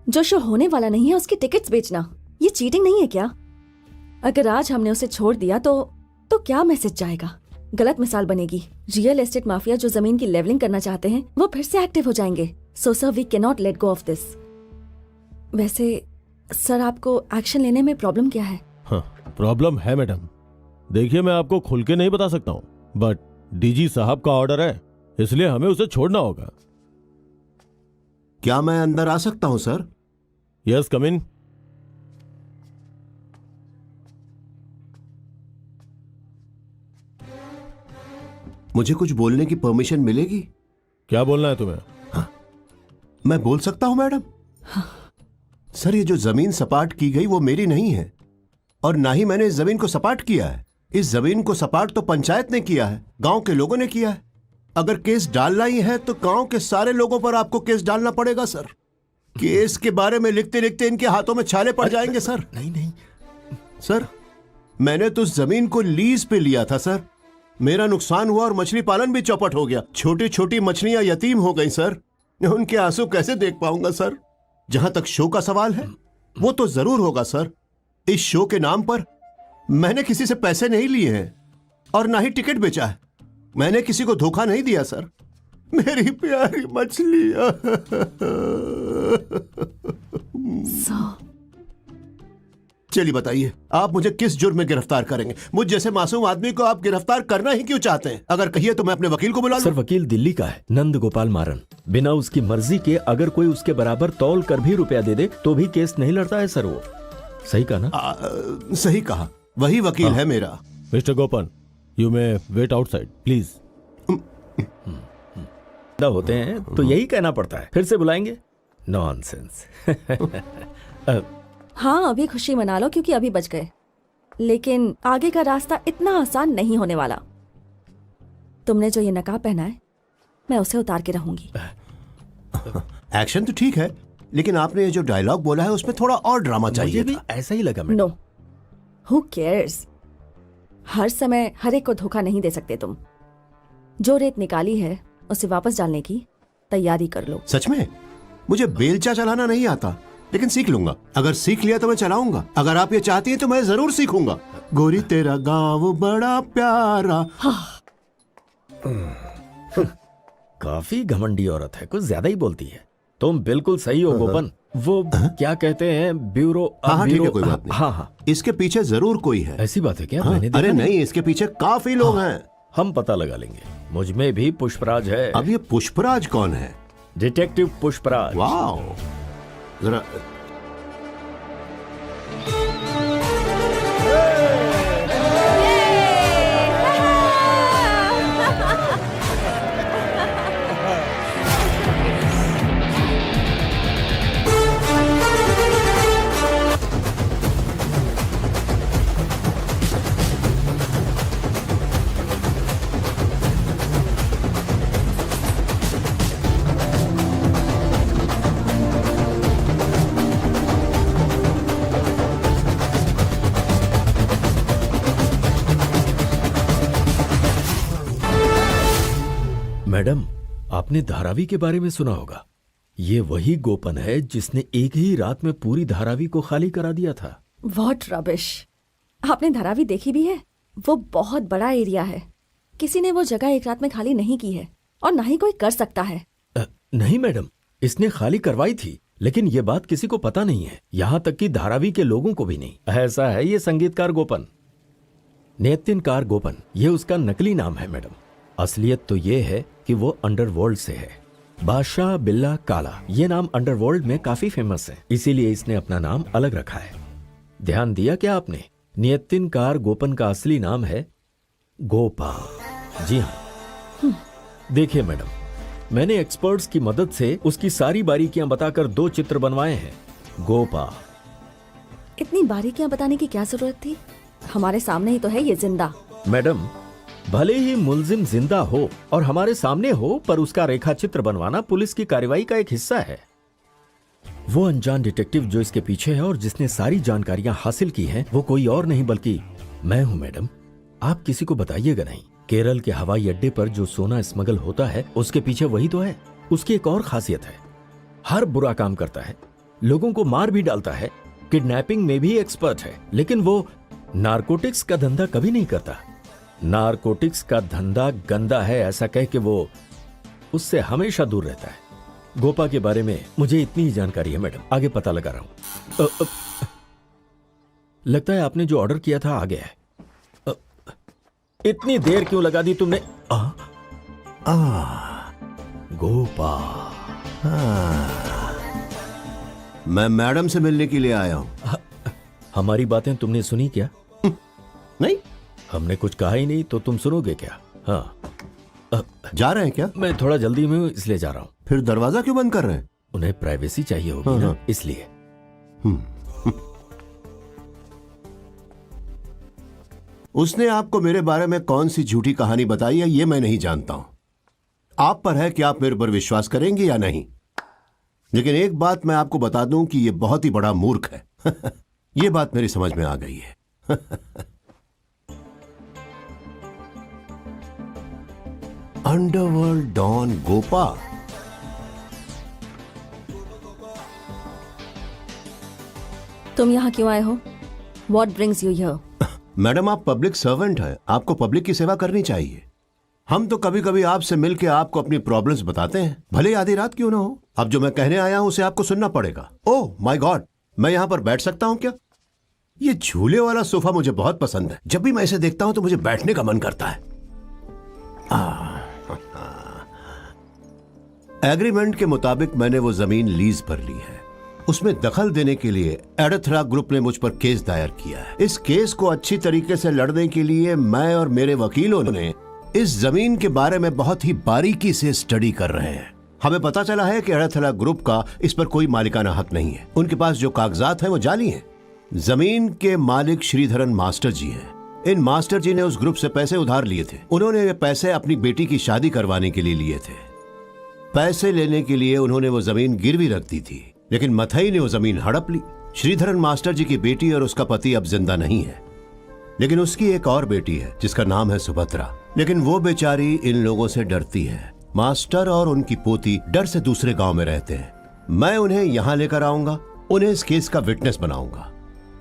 जो शो होने वाला नहीं है उसकी टिकट्स बेचना, ये चीटिंग नहीं है क्या? अगर आज हमने उसे छोड़ दिया तो क्या मैसेज जाएगा? गलत मिसाल बनेगी। रियल एस्टेट माफिया जो जमीन की लेवलिंग करना चाहते हैं वो फिर से एक्टिव हो जाएंगे। So sir, we can not let go of this. वैसे सर, आपको एक्शन लेने में प्रॉब्लम क्या है? हाँ, प्रॉब्लम है मैडम। देखिए, मैं आपको खुल के नहीं बता सकता हूँ, बट DG साहब का ऑर्डर है, इसलिए हमें उसे छोड़ना होगा। क्या मैं अंदर आ सकता हूं सर? यस, कम इन। मुझे कुछ बोलने की परमिशन मिलेगी? क्या बोलना है तुम्हें? मैं बोल सकता हूं मैडम? सर, ये जो जमीन सपाट की गई वो मेरी नहीं है, और ना ही मैंने इस जमीन को सपाट किया है। इस जमीन को सपाट तो पंचायत ने किया है, गांव के लोगों ने किया है। अगर केस डालना ही है तो गांव के सारे लोगों पर आपको केस डालना पड़ेगा सर। केस के बारे में लिखते लिखते इनके हाथों में छाले पड़ जाएंगे सर। नहीं सर, मैंने तो जमीन को लीज पे लिया था सर। मेरा नुकसान हुआ और मछली पालन भी चौपट हो गया। छोटी छोटी मछलियां यतीम हो गई सर। उनके आंसू कैसे देख पाऊंगा सर? जहां तक शो का सवाल है, वो तो जरूर होगा सर। इस शो के नाम पर मैंने किसी से पैसे नहीं लिए हैं और ना ही टिकट बेचा है। मैंने किसी को धोखा नहीं दिया सर। मेरी प्यारी मछलियां। चलिए बताइए, आप मुझे किस जुर्म में गिरफ्तार करेंगे? मुझ जैसे मासूम आदमी को आप गिरफ्तार करना ही क्यों चाहते हैं? अगर कहिए तो मैं अपने वकील को बुला लूं। सर, वकील दिल्ली का है, नंद गोपाल मारन। बिना उसकी मर्जी के अगर कोई उसके बराबर तौल कर भी रुपया दे दे तो भी केस नहीं लड़ता है सर वो। सही कहा ना? सही कहा, वही वकील है मेरा। Mister Gopan, you may wait outside please. होते हैं तो यही कहना पड़ता है, फिर से बुलाएंगे? नॉनसेंस। हाँ, अभी खुशी मना लो क्योंकि अभी बच गए, लेकिन आगे का रास्ता इतना आसान नहीं होने वाला। तुमने जो ये नकाब पहना है, मैं उसे उतार के रहूंगी। एक्शन तो ठीक है, लेकिन आपने ये जो डायलॉग बोला है उसमें थोड़ा और ड्रामा चाहिए मुझे भी था। ऐसा ही लगा नो, हु केयर्स। हर समय हर एक को धोखा नहीं दे सकते तुम। जो रेत निकाली है उसे वापस डालने की तैयारी कर लो। सच में मुझे बेलचा चलाना नहीं आता, लेकिन सीख लूंगा। अगर सीख लिया तो मैं चलाऊंगा। अगर आप ये चाहती हैं तो मैं जरूर सीखूंगा। गोरी तेरा गाँव बड़ा प्यारा। काफी घमंडी औरत है, कुछ ज्यादा ही बोलती है। तुम बिल्कुल सही हो गोपन। वो क्या कहते हैं, ब्यूरो। हाँ ठीक है, कोई बात नहीं। हाँ हाँ, इसके पीछे जरूर कोई है। ऐसी बात है क्या? हाँ, मैंने देखा अरे नहीं, इसके पीछे काफी लोग हैं। हम पता लगा लेंगे। मुझ में भी पुष्पराज है। अब ये पुष्पराज कौन है? डिटेक्टिव पुष्पराज। वाह, जरा मैडम, आपने धारावी के बारे में सुना होगा। ये वही गोपन है जिसने एक ही रात में पूरी धारावी को खाली करा दिया था। What rubbish. आपने धारावी देखी भी है? वो बहुत बड़ा एरिया है। किसी ने वो जगह एक रात में खाली नहीं की है और ना ही कोई कर सकता है। नहीं मैडम, इसने खाली करवाई थी, लेकिन ये बात किसी को पता नहीं है, यहाँ तक कि धारावी के लोगों को भी नहीं। ऐसा है ये संगीतकार गोपन, नेत्यनकार गोपन, ये उसका नकली नाम है मैडम। असलियत तो ये है कि वो अंडरवर्ल्ड से है। बादशाह बिल्ला काला, ये नाम अंडरवर्ल्ड में काफी फेमस है, इसीलिए इसने अपना नाम अलग रखा है। ध्यान दिया क्या आपने? नेत्यनकार गोपन का असली नाम है गोपा। जी हाँ। देखिए मैडम, मैंने एक्सपर्ट्स की मदद से उसकी सारी बारीकियां बताकर 2 चित्र बनवाए हैं। गोपा। इतनी बारीकियां बताने की क्या जरूरत थी? हमारे सामने ही तो है ये जिंदा। मैडम, भले ही मुलजिम जिंदा हो और हमारे सामने हो, पर उसका रेखा चित्र बनवाना पुलिस की कार्रवाई का एक हिस्सा है। वो अनजान डिटेक्टिव जो इसके पीछे है और जिसने सारी जानकारियां हासिल की हैं, वो कोई और नहीं बल्कि मैं हूं मैडम। आप किसी को बताइएगा नहीं। केरल के हवाई अड्डे पर जो सोना स्मगल होता है उसके पीछे वही तो है। उसकी एक और खासियत है, हर बुरा काम करता है, लोगों को मार भी डालता है, किडनैपिंग में भी एक्सपर्ट है, लेकिन वो नारकोटिक्स का धंधा कभी नहीं करता। नारकोटिक्स का धंधा गंदा है ऐसा कह के वो उससे हमेशा दूर रहता है। गोपा के बारे में मुझे इतनी ही जानकारी है मैडम, आगे पता लगा रहा हूं। लगता है आपने जो ऑर्डर किया था आ गया है। इतनी देर क्यों लगा दी तुमने? गोपा। मैं मैडम से मिलने के लिए आया हूं। हमारी बातें तुमने सुनी क्या? नहीं, हमने कुछ कहा ही नहीं, तो तुम सुनोगे क्या? हाँ। जा रहे हैं क्या? मैं थोड़ा जल्दी में हूं इसलिए जा रहा हूं। फिर दरवाजा क्यों बंद कर रहे हैं? उन्हें प्राइवेसी चाहिए होगी ना, इसलिए। उसने आपको मेरे बारे में कौन सी झूठी कहानी बताई है ये मैं नहीं जानता हूं। आप पर है कि आप मेरे पर विश्वास करेंगे या नहीं। लेकिन एक बात मैं आपको बता दूं कि ये बहुत ही बड़ा मूर्ख है। ये बात मेरी समझ में आ गई है। Underworld don Gopa. तुम यहाँ क्यों आए हो? What brings you here? Madam, आप पब्लिक सर्वेंट हैं, आपको पब्लिक की सेवा करनी चाहिए। हम तो कभी कभी आपसे मिलकर आपको अपनी प्रॉब्लम्स बताते हैं, भले आधी रात क्यों ना हो। अब जो मैं कहने आया हूं उसे आपको सुनना पड़ेगा। ओह माय गॉड, मैं यहां पर बैठ सकता हूं क्या? ये झूले वाला सोफा मुझे बहुत पसंद है। जब भी मैं इसे देखता हूं तो मुझे बैठने का मन करता है। एग्रीमेंट के मुताबिक मैंने वो जमीन लीज पर ली है। उसमें दखल देने के लिए एडथरा ग्रुप ने मुझ पर केस दायर किया है। इस केस को अच्छी तरीके से लड़ने के लिए मैं और मेरे वकीलों ने इस जमीन के बारे में बहुत ही बारीकी से स्टडी कर रहे हैं। हमें पता चला है कि एडथरा ग्रुप का इस पर कोई मालिकाना हक नहीं है। उनके पास जो कागजात हैं वो जाली हैं। जमीन के मालिक श्रीधरन मास्टर जी हैं। इन मास्टर जी ने उस ग्रुप से पैसे उधार लिए थे। उन्होंने ये पैसे अपनी बेटी की शादी करवाने के लिए लिए थे। पैसे लेने के लिए उन्होंने वो जमीन गिरवी रख दी थी, लेकिन मथई ने वो जमीन हड़प ली। श्रीधरन मास्टर जी की बेटी और उसका पति अब जिंदा नहीं है, लेकिन उसकी एक और बेटी है जिसका नाम है सुभद्रा। लेकिन वो बेचारी इन लोगों से डरती है। मास्टर और उनकी पोती डर से दूसरे गांव में रहते हैं। मैं उन्हें यहाँ लेकर आऊंगा, उन्हें इस केस का विटनेस बनाऊंगा।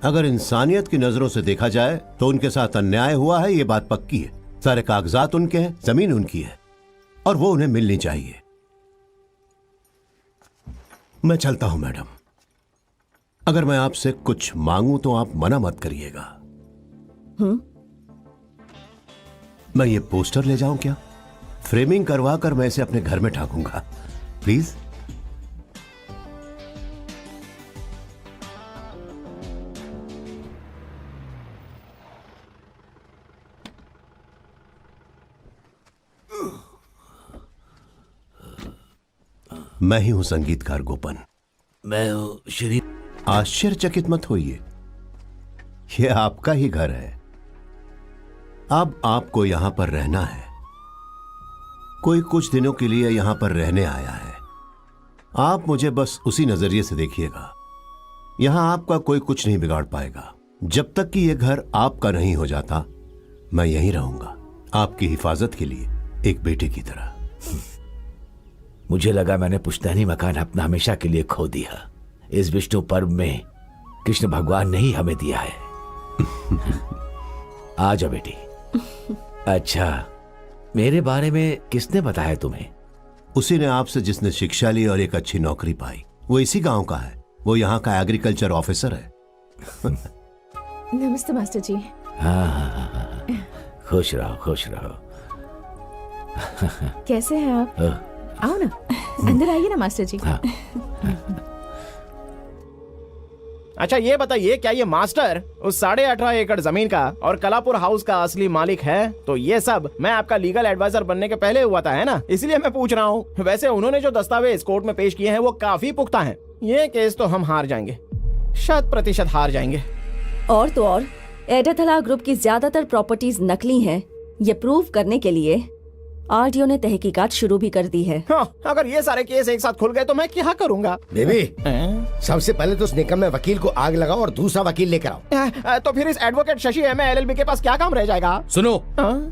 अगर इंसानियत की नजरों से देखा जाए तो उनके साथ अन्याय हुआ है, ये बात पक्की है। सारे कागजात उनके हैं, जमीन उनकी है और वो उन्हें मिलनी चाहिए। मैं चलता हूं मैडम। अगर मैं आपसे कुछ मांगूं तो आप मना मत करिएगा। मैं ये पोस्टर ले जाऊं क्या? फ्रेमिंग करवा कर मैं इसे अपने घर में ठाकूंगा, प्लीज। मैं ही हूं संगीतकार गोपन। मैं हूं श्री। आश्चर्यचकित मत होइए, यह आपका ही घर है। अब आपको यहां पर रहना है। कोई कुछ दिनों के लिए यहां पर रहने आया है। आप मुझे बस उसी नजरिए से देखिएगा। यहां आपका कोई कुछ नहीं बिगाड़ पाएगा। जब तक कि यह घर आपका नहीं हो जाता, मैं यहीं रहूंगा, आपकी हिफाजत के लिए, एक बेटे की तरह। मुझे लगा मैंने पुश्तैनी मकान अपना हमेशा के लिए खो दिया। इस विष्णु पर्व में कृष्ण भगवान ने ही हमें दिया है। आ जाओ बेटी। अच्छा, मेरे बारे में किसने बताया तुम्हें? उसी ने आपसे जिसने शिक्षा ली और एक अच्छी नौकरी पाई। वो इसी गांव का है। वो यहाँ का एग्रीकल्चर ऑफिसर है। नमस्ते मास्टर जी। हाँ, खुश रहो, खुश रहो। कैसे हैं आप? आओ ना, अंदर आइए ना मास्टर जी। हाँ। अच्छा ये बताइए, क्या ये मास्टर उस 18.5 एकड़ जमीन का और कलापुर हाउस का असली मालिक है? तो ये सब मैं आपका लीगल एडवाइजर बनने के पहले हुआ था, है ना? इसलिए मैं पूछ रहा हूँ। वैसे उन्होंने जो दस्तावेज कोर्ट में पेश किए हैं वो काफी पुख्ता हैं। ये केस तो हम हार जाएंगे, 100% हार जाएंगे। और तो और एडाथला ग्रुप की ज्यादातर प्रॉपर्टीज नकली हैं। ये प्रूव करने के लिए आरटीओ ने तहकीकात शुरू भी कर दी है। हाँ, अगर ये सारे केस एक साथ खुल गए तो मैं क्या करूँगा? बेबी, सबसे पहले तो उस निकम्मे वकील को आग लगाओ और दूसरा वकील लेकर आओ। तो फिर इस एडवोकेट शशि एम LLB के पास क्या काम रह जाएगा? सुनो,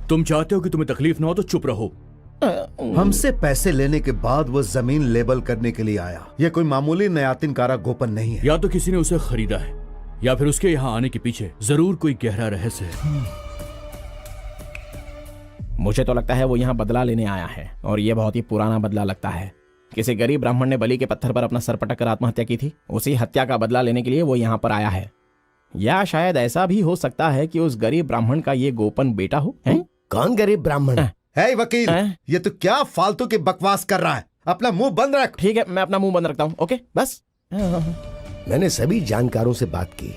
तुम चाहते हो कि तुम्हें तकलीफ ना हो तो चुप रहो। हमसे पैसे लेने के बाद वो जमीन लेबल करने के लिए आया। ये कोई मामूली नयातिनकारा गोपन नहीं है। या तो किसी ने उसे खरीदा है या फिर उसके यहाँ आने के पीछे जरूर कोई गहरा रहस्य है। मुझे तो लगता है वो यहाँ बदला लेने आया है, और ये बहुत ही पुराना बदला लगता है। किसी गरीब ब्राह्मण ने बलि के पत्थर पर अपना सर पटक कर आत्महत्या की थी। उसी हत्या का बदला लेने के लिए वो यहाँ पर आया है। या शायद ऐसा भी हो सकता है कि उस गरीब ब्राह्मण का ये गोपन बेटा हो। कौन गरीब ब्राह्मण? है वकील, ये तो क्या फालतू की बकवास कर रहा है? अपना मुंह बंद रख। ठीक है, मैं अपना मुंह बंद रखता हूँ। ओके, बस। मैंने सभी जानकारों से बात की।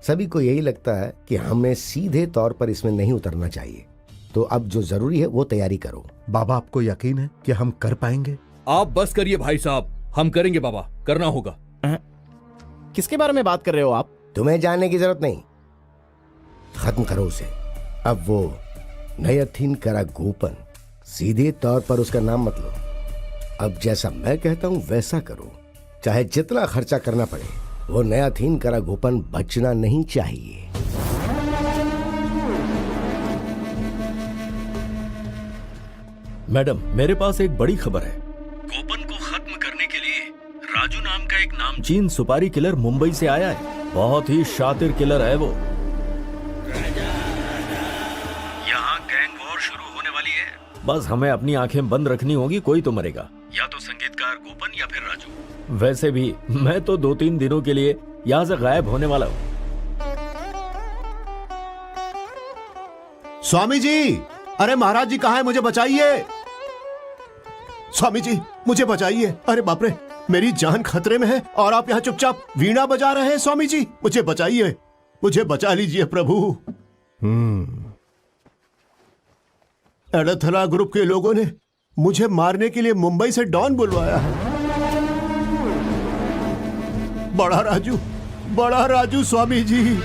सभी को यही लगता है कि हमें सीधे तौर पर इसमें नहीं उतरना चाहिए। तो अब जो जरूरी है वो तैयारी करो। बाबा, आपको यकीन है कि हम कर पाएंगे? आप बस करिए भाई साहब, हम करेंगे बाबा, करना होगा। किसके बारे में बात कर रहे हो आप? तुम्हें जानने की जरूरत नहीं, खत्म करो उसे। अब वो नयथिनकरा गोपन, सीधे तौर पर उसका नाम मत लो। अब जैसा मैं कहता हूं वैसा करो, चाहे जितना खर्चा करना पड़े। वो नयथिनकरा गोपन बचना नहीं चाहिए। मैडम, मेरे पास एक बड़ी खबर है। गोपन को खत्म करने के लिए राजू नाम का एक नामचीन सुपारी किलर मुंबई से आया है। बहुत ही शातिर किलर है वो। यहाँ गैंग वॉर शुरू होने वाली है। बस हमें अपनी आंखें बंद रखनी होगी, कोई तो मरेगा। या तो संगीतकार गोपन या फिर राजू। वैसे भी मैं तो 2-3 दिनों के लिए यहाँ से गायब होने वाला हूँ। स्वामी जी, अरे महाराज जी कहाँ है? मुझे बचाइए। स्वामी जी, मुझे बचाइए। अरे बाप रे, मेरी जान खतरे में है और आप यहाँ चुपचाप वीणा बजा रहे हैं। स्वामी जी, मुझे बचाइए, मुझे बचा लीजिए प्रभु। एडाथला ग्रुप के लोगों ने मुझे मारने के लिए मुंबई से डॉन बुलवाया है। बड़ा राजू स्वामी जी।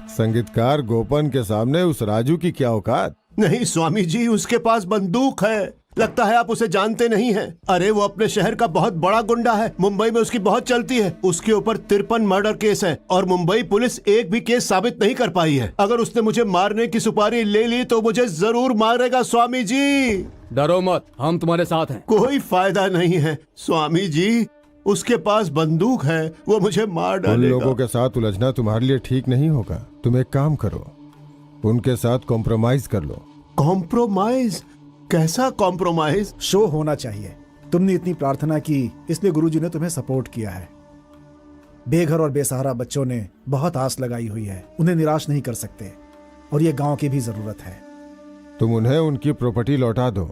संगीतकार गोपन के सामने उस राजू की क्या औकात। नहीं स्वामी जी, उसके पास बंदूक है। लगता है आप उसे जानते नहीं हैं। अरे वो अपने शहर का बहुत बड़ा गुंडा है। मुंबई में उसकी बहुत चलती है। उसके ऊपर 53 मर्डर केस है और मुंबई पुलिस एक भी केस साबित नहीं कर पाई है। अगर उसने मुझे मारने की सुपारी ले ली तो मुझे जरूर मारेगा स्वामी जी। डरो मत, हम तुम्हारे साथ हैं। कोई फायदा नहीं है स्वामी जी, उसके पास बंदूक है, वो मुझे मार उन डालेगा। लोगों के साथ उलझना तुम्हारे लिए ठीक नहीं होगा। तुम एक काम करो, उनके साथ कॉम्प्रोमाइज कर लो। कॉम्प्रोमाइज? कैसा कॉम्प्रोमाइज? शो होना चाहिए। तुमने इतनी प्रार्थना की, इसलिए गुरुजी ने तुम्हें सपोर्ट किया है। बेघर और बेसहारा बच्चों ने बहुत आस लगाई हुई है, उन्हें निराश नहीं कर सकते और ये गांव की भी जरूरत है। तुम उन्हें उनकी प्रॉपर्टी लौटा दो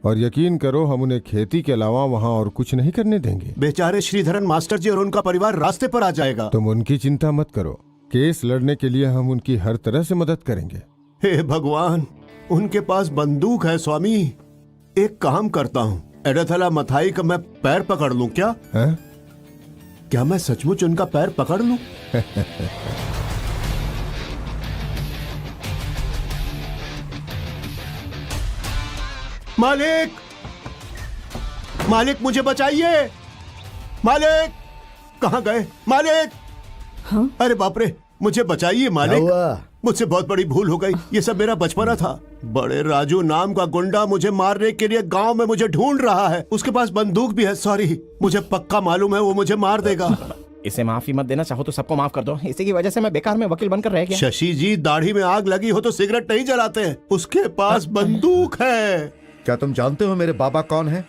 और यकीन करो हम उन्हें खेती के अलावा वहाँ और कुछ नहीं करने देंगे। बेचारे श्रीधरन मास्टर जी और उनका परिवार रास्ते पर आ जाएगा। तुम उनकी चिंता मत करो, केस लड़ने के लिए हम उनकी हर तरह से मदद करेंगे। हे भगवान, उनके पास बंदूक है स्वामी। एक काम करता हूँ, एडाथला मथाई का मैं पैर पकड़ लूं क्या? है? क्या मैं सचमुच उनका पैर पकड़ लूं? मालिक, मालिक मुझे बचाइए। मालिक, कहाँ गए मालिक? हाँ? अरे बाप रे, मुझे बचाइए मालिक। मुझसे बहुत बड़ी भूल हो गई। ये सब मेरा बचपना था। बड़े राजू नाम का गुंडा मुझे मारने के लिए गांव में मुझे ढूंढ रहा है। उसके पास बंदूक भी है। सॉरी, मुझे पक्का मालूम है वो मुझे मार देगा। इसे माफी मत देना, चाहो तो सबको माफ कर दो। इसी की वजह से मैं बेकार में वकील बनकर रह गया। शशि जी, दाढ़ी में आग लगी हो तो सिगरेट नहीं जलाते हैं। उसके पास बंदूक है। क्या तुम जानते हो मेरे बाबा कौन है?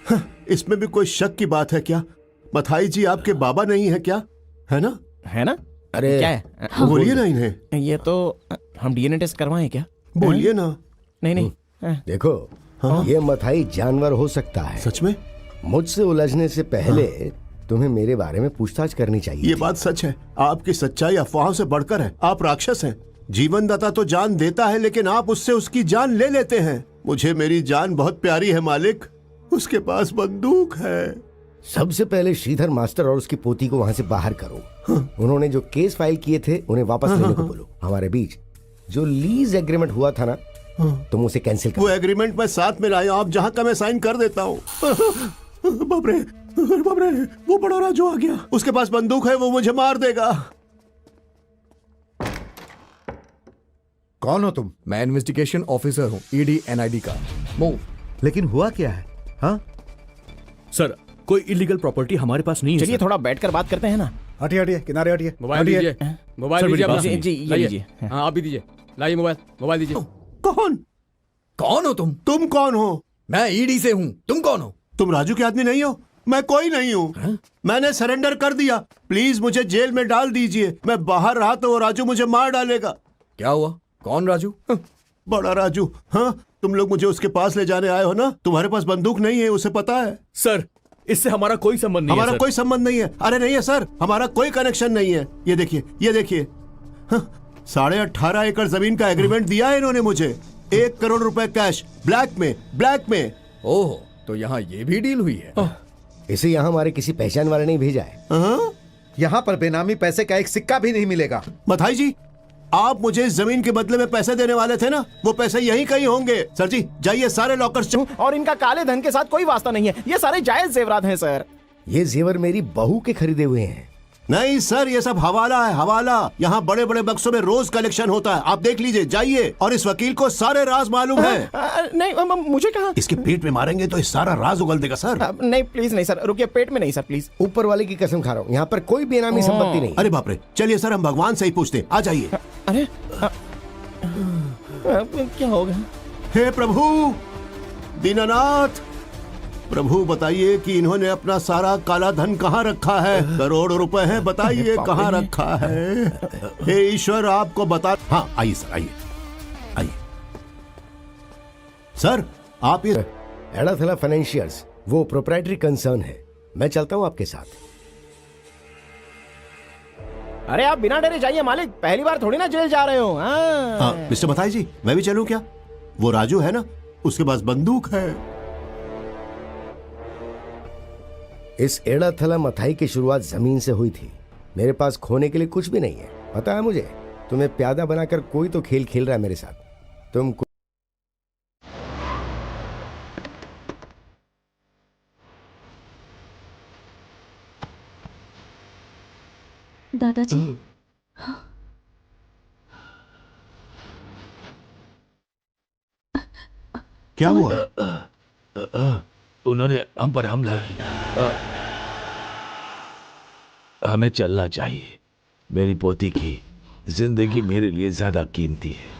इसमें भी कोई शक की बात है क्या? मथाई जी आपके बाबा नहीं है क्या? है ना? है ना? अरे क्या है? बोलिए ना इन्हें। ये तो हम डीएनए टेस्ट करवाएं क्या? बोलिए ना। नहीं नहीं। देखो, ये मथाई जानवर हो सकता है। सच में? मुझसे उलझने से पहले तुम्हें मेरे बारे में पूछताछ करनी चाहिए। ये बात सच है। आपकी सच्चाई अफवाहों से बढ़कर है। आप राक्षस हैं। जीवनदाता तो जान देता है, लेकिन आप उससे उसकी जान ले लेते हैं। मुझे मेरी जान बहुत प्यारी है मालिक। उसके पास बंदूक है। सबसे पहले श्रीधर मास्टर और उसकी पोती को वहाँ से बाहर करो। उन्होंने जो केस फाइल किए थे उन्हें वापस लेने को बोलो। हमारे बीच जो लीज एग्रीमेंट हुआ था ना, तुम उसे कैंसिल करो। वो एग्रीमेंट मैं साथ में लाया। आप जहाँ का मैं साइन कर देता हूँ। बाप रे, बाप रे, वो बड़ा राजू आ गया। उसके पास बंदूक है, वो मुझे मार देगा। कौन हो तुम? मैं इन्वेस्टिगेशन ऑफिसर हूँ, ईडी एनआईडी का। मूव। लेकिन हुआ क्या है? हाँ, सर, कोई इलीगल प्रॉपर्टी हमारे पास नहीं है। चलिए थोड़ा बैठकर बात करते हैं ना। हटिए हटिए, किनारे हटिए। मोबाइल दीजिए, मोबाइल दीजिए अपना। जी, ये लीजिए। हाँ, आप भी दीजिए। लाइए मोबाइल, मोबाइल दीजिए। कौन? कौन हो तुम? तुम कौन हो? मैं ईडी से हूँ। तुम कौन हो? तुम राजू के आदमी नहीं हो? मैं कोई नहीं हूँ। मैंने सरेंडर कर दिया। प्लीज मुझे जेल में डाल दीजिए। मैं बाहर रहा तो वो राजू मुझे मार डालेगा। क्या हुआ? कौन राजू? बड़ा राजू। हाँ, तुम लोग मुझे उसके पास ले जाने आए हो ना? तुम्हारे पास बंदूक नहीं है, उसे पता है। सर, इससे हमारा कोई संबंध नहीं है। हमारा कोई संबंध नहीं है। अरे नहीं है सर, हमारा कोई कनेक्शन नहीं है। ये देखिए, ये देखिए। 18.5 एकड़ जमीन का एग्रीमेंट दिया है इन्होंने मुझे। 1 करोड़ रुपए कैश, ब्लैक में, ब्लैक में। ओह, तो यहाँ ये भी डील हुई है। इसे यहाँ हमारे किसी पहचान वाले ने भेजा है। यहाँ पर बेनामी पैसे का एक सिक्का भी नहीं मिलेगा। मथाई जी, आप मुझे इस जमीन के बदले में पैसे देने वाले थे ना? वो पैसे यहीं कहीं होंगे। सर जी, जाइए सारे लॉकर्स। और इनका काले धन के साथ कोई वास्ता नहीं है। ये सारे जायज जेवरात हैं सर। ये जेवर मेरी बहू के खरीदे हुए हैं। नहीं सर, ये सब हवाला है, हवाला। यहाँ बड़े बड़े बक्सों में रोज कलेक्शन होता है। आप देख लीजिए, जाइए। और इस वकील को सारे राज मालूम है। नहीं, मुझे कहा। इसके पेट में मारेंगे तो इस सारा राज उगल देगा सर। नहीं प्लीज नहीं सर, रुकिए। पेट में नहीं सर, प्लीज। ऊपर वाले की कसम खा रहा हूँ, यहाँ पर कोई बेनामी संपत्ति नहीं। अरे बाप रे, चलिए सर, हम भगवान से ही पूछते। आ जाइए। अरे क्या होगा? हे प्रभु दीनानाथ, प्रभु बताइए कि इन्होंने अपना सारा काला धन कहाँ रखा है? करोड़ रुपए है, बताइए कहाँ रखा है? हे ईश्वर, आपको बता। हाँ, आइए सर, आइए आइए। सर, आप ये एडाथला फाइनेंशियर्स वो प्रोप्राइटरी कंसर्न है। मैं चलता हूँ आपके साथ। अरे आप बिना डरे जाइए मालिक, पहली बार थोड़ी ना जेल जा रहे हो। हाँ, मिस्टर मथाई जी, मैं भी चलूं क्या? वो राजू है ना, उसके पास बंदूक है। इस एड़ाथला मथाई की शुरुआत जमीन से हुई थी। मेरे पास खोने के लिए कुछ भी नहीं है। पता है मुझे, तुम्हें प्यादा बनाकर कोई तो खेल खेल रहा है मेरे साथ। तुम दादाजी, क्या हुआ? उन्होंने हम पर हमला किया। हमें चलना चाहिए। मेरी पोती की जिंदगी मेरे लिए ज्यादा कीमती है।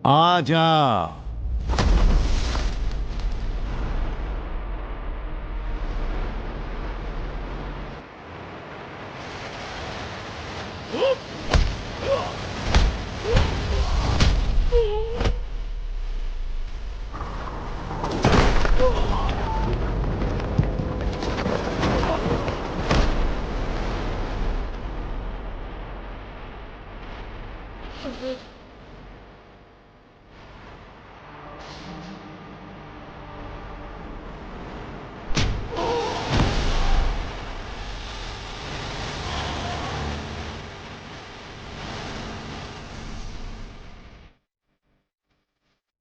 आजा।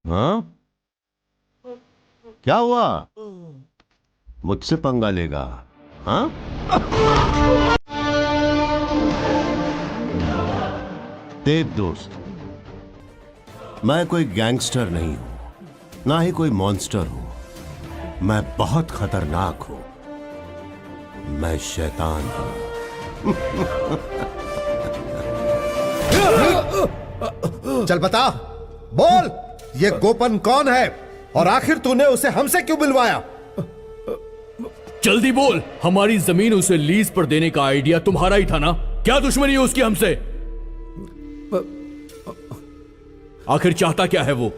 हाँ, क्या हुआ? मुझसे पंगा लेगा? हाँ? देख दोस्त, मैं कोई गैंगस्टर नहीं हूं, ना ही कोई मॉन्स्टर हूं। मैं बहुत खतरनाक हूं। मैं शैतान हूं। चल बता, बोल, ये गोपन कौन है और आखिर तूने उसे हमसे क्यों मिलवाया? जल्दी बोल। हमारी जमीन उसे लीज पर देने का आइडिया तुम्हारा ही था ना? क्या दुश्मनी है उसकी हमसे? आखिर चाहता क्या है वो?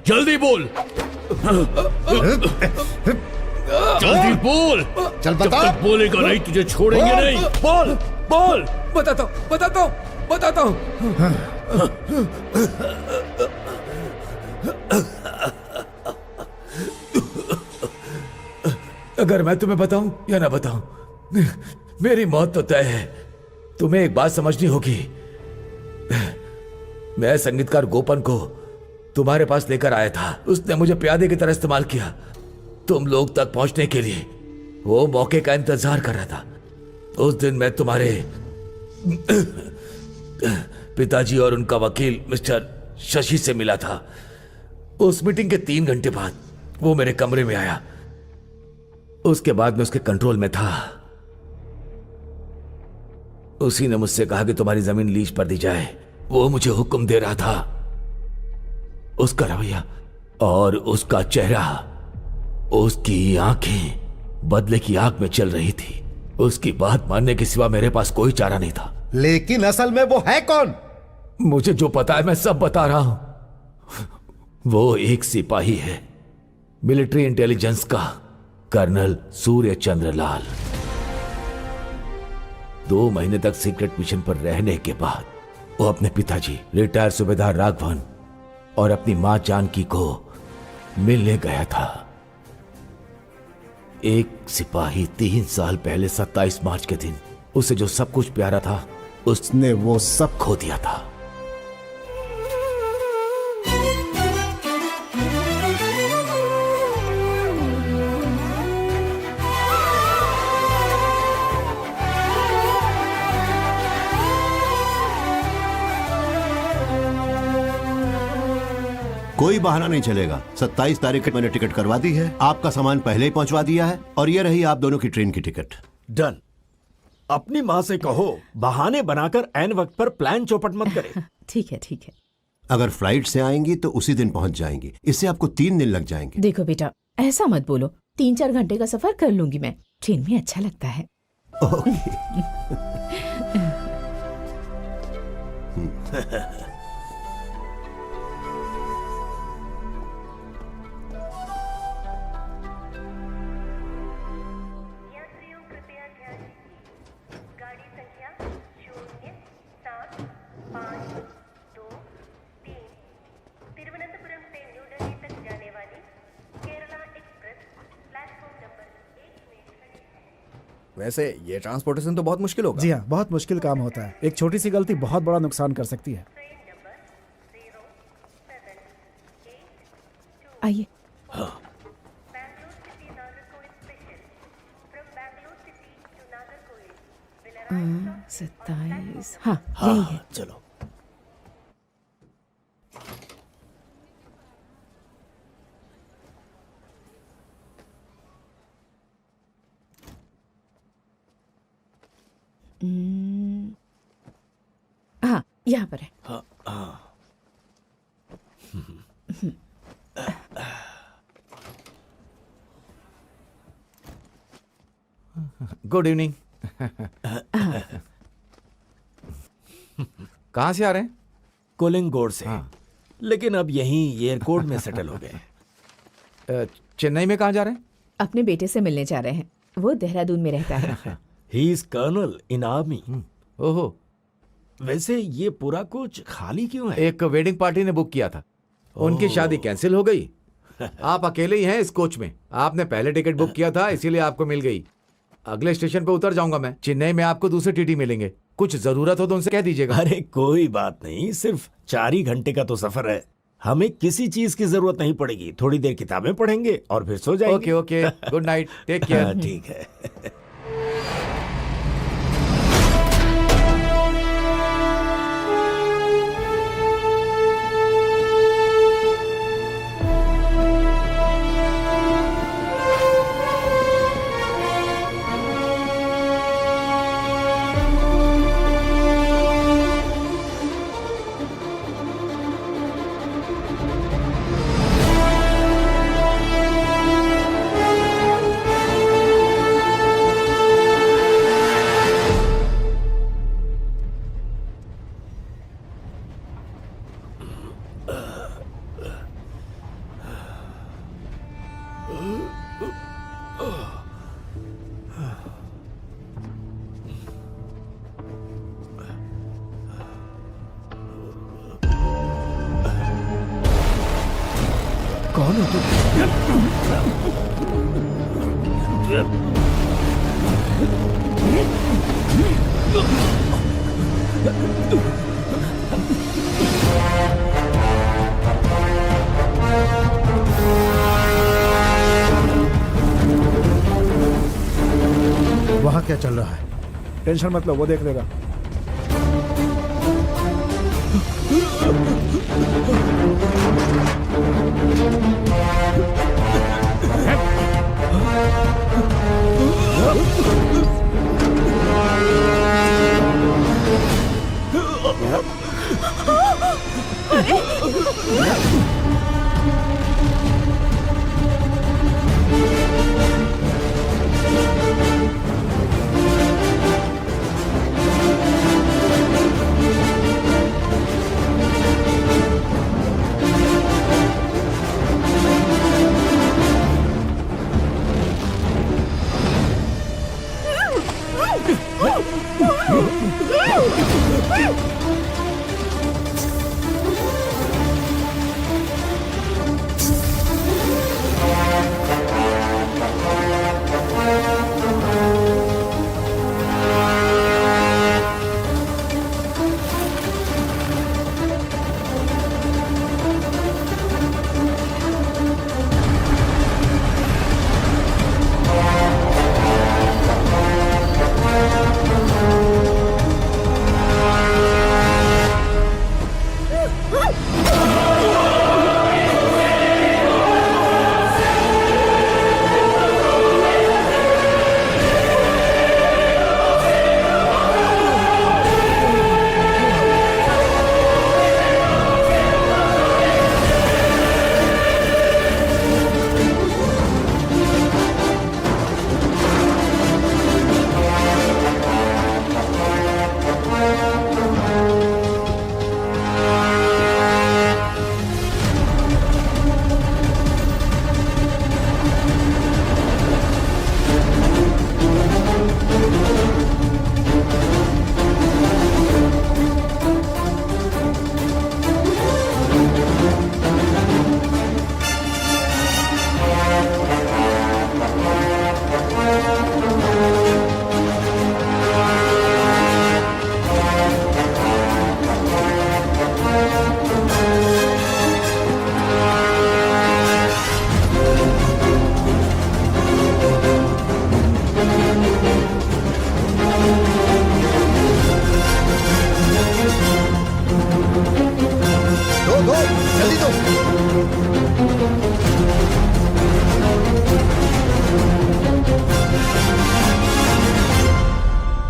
जल्दी बोल। जल्दी बोल। चल बता। जब तक बोलेगा नहीं तुझे छोड़ेंगे नहीं। बोल बोल। बताता हूं। अगर मैं तुम्हें बताऊं या ना बताऊं, मेरी मौत तो तय है। तुम्हें एक बात समझनी होगी। मैं संगीतकार गोपन को तुम्हारे पास लेकर आया था। उसने मुझे प्यादे की तरह इस्तेमाल किया तुम लोग तक पहुंचने के लिए। वो मौके का इंतजार कर रहा था। उस दिन मैं तुम्हारे पिताजी और उनका वकील मिस्टर शशि से मिला था। उस मीटिंग के 3 घंटे बाद वो मेरे कमरे में आया। उसके बाद मैं उसके कंट्रोल में था। उसी ने मुझसे कहा कि तुम्हारी जमीन लीज पर दी जाए। वो मुझे हुक्म दे रहा था। उसका रवैया और उसका चेहरा, उसकी आंखें बदले की आग में चल रही थी। उसकी बात मानने के सिवा मेरे पास कोई चारा नहीं था। लेकिन असल में वो है कौन? मुझे जो पता है मैं सब बता रहा हूं। वो एक सिपाही है, मिलिट्री इंटेलिजेंस का कर्नल सूर्य चंद्र लाल। 2 महीने तक सीक्रेट मिशन पर रहने के बाद वो अपने पिताजी रिटायर सूबेदार राघवन और अपनी मां जानकी को मिलने गया था। एक सिपाही 3 साल पहले 27 मार्च के दिन उसे जो सब कुछ प्यारा था उसने वो सब खो दिया था। कोई बहाना नहीं चलेगा। 27 तारीख की मैंने टिकट करवा दी है, आपका सामान पहले ही पहुंचवा दिया है, और ये रही आप दोनों की ट्रेन की टिकट। डन। अपनी माँ से कहो बहाने बनाकर ऐन वक्त पर प्लान चौपट मत करे। ठीक है ठीक है। अगर फ्लाइट से आएंगी तो उसी दिन पहुंच जाएंगी, इससे आपको 3 दिन लग जाएंगे। देखो बेटा, ऐसा मत बोलो, 3-4 घंटे का सफर कर लूंगी मैं, ट्रेन में अच्छा लगता है। वैसे ये ट्रांसपोर्टेशन तो बहुत मुश्किल होगा। जी हाँ, बहुत मुश्किल काम होता है। एक छोटी सी गलती बहुत बड़ा नुकसान कर सकती है। आइए। हाँ। 27। हाँ, यही है। चलो। हाँ, यहाँ पर है। हाँ, हाँ। Good evening. कहाँ से आ रहे हैं? कोलिंगोड से। लेकिन अब यहीं एयरपोर्ट में सेटल हो गए। चेन्नई में कहाँ जा रहे हैं? अपने बेटे से मिलने जा रहे हैं, वो देहरादून में रहता है। He is colonel in army. ओहो। वैसे ये पूरा कुछ खाली क्यों है? एक वेडिंग पार्टी ने बुक किया था, उनकी शादी कैंसिल हो गई। आप अकेले ही हैं इस कोच में। आपने पहले टिकट बुक किया था, इसीलिए आपको मिल गई। अगले स्टेशन पे उतर जाऊंगा मैं। चेन्नई में आपको दूसरे टीटी मिलेंगे। कुछ जरूरत हो तो उनसे कह दीजिएगा। अरे कोई बात नहीं, सिर्फ 4 ही घंटे का तो सफर है, हमें किसी चीज की जरूरत नहीं पड़ेगी। थोड़ी देर किताबें पढ़ेंगे और फिर सो जाएंगे। Okay okay, good night, take care. ठीक है। कौन हो वहां क्या चल रहा है? टेंशन मत लो, वो देख लेगा।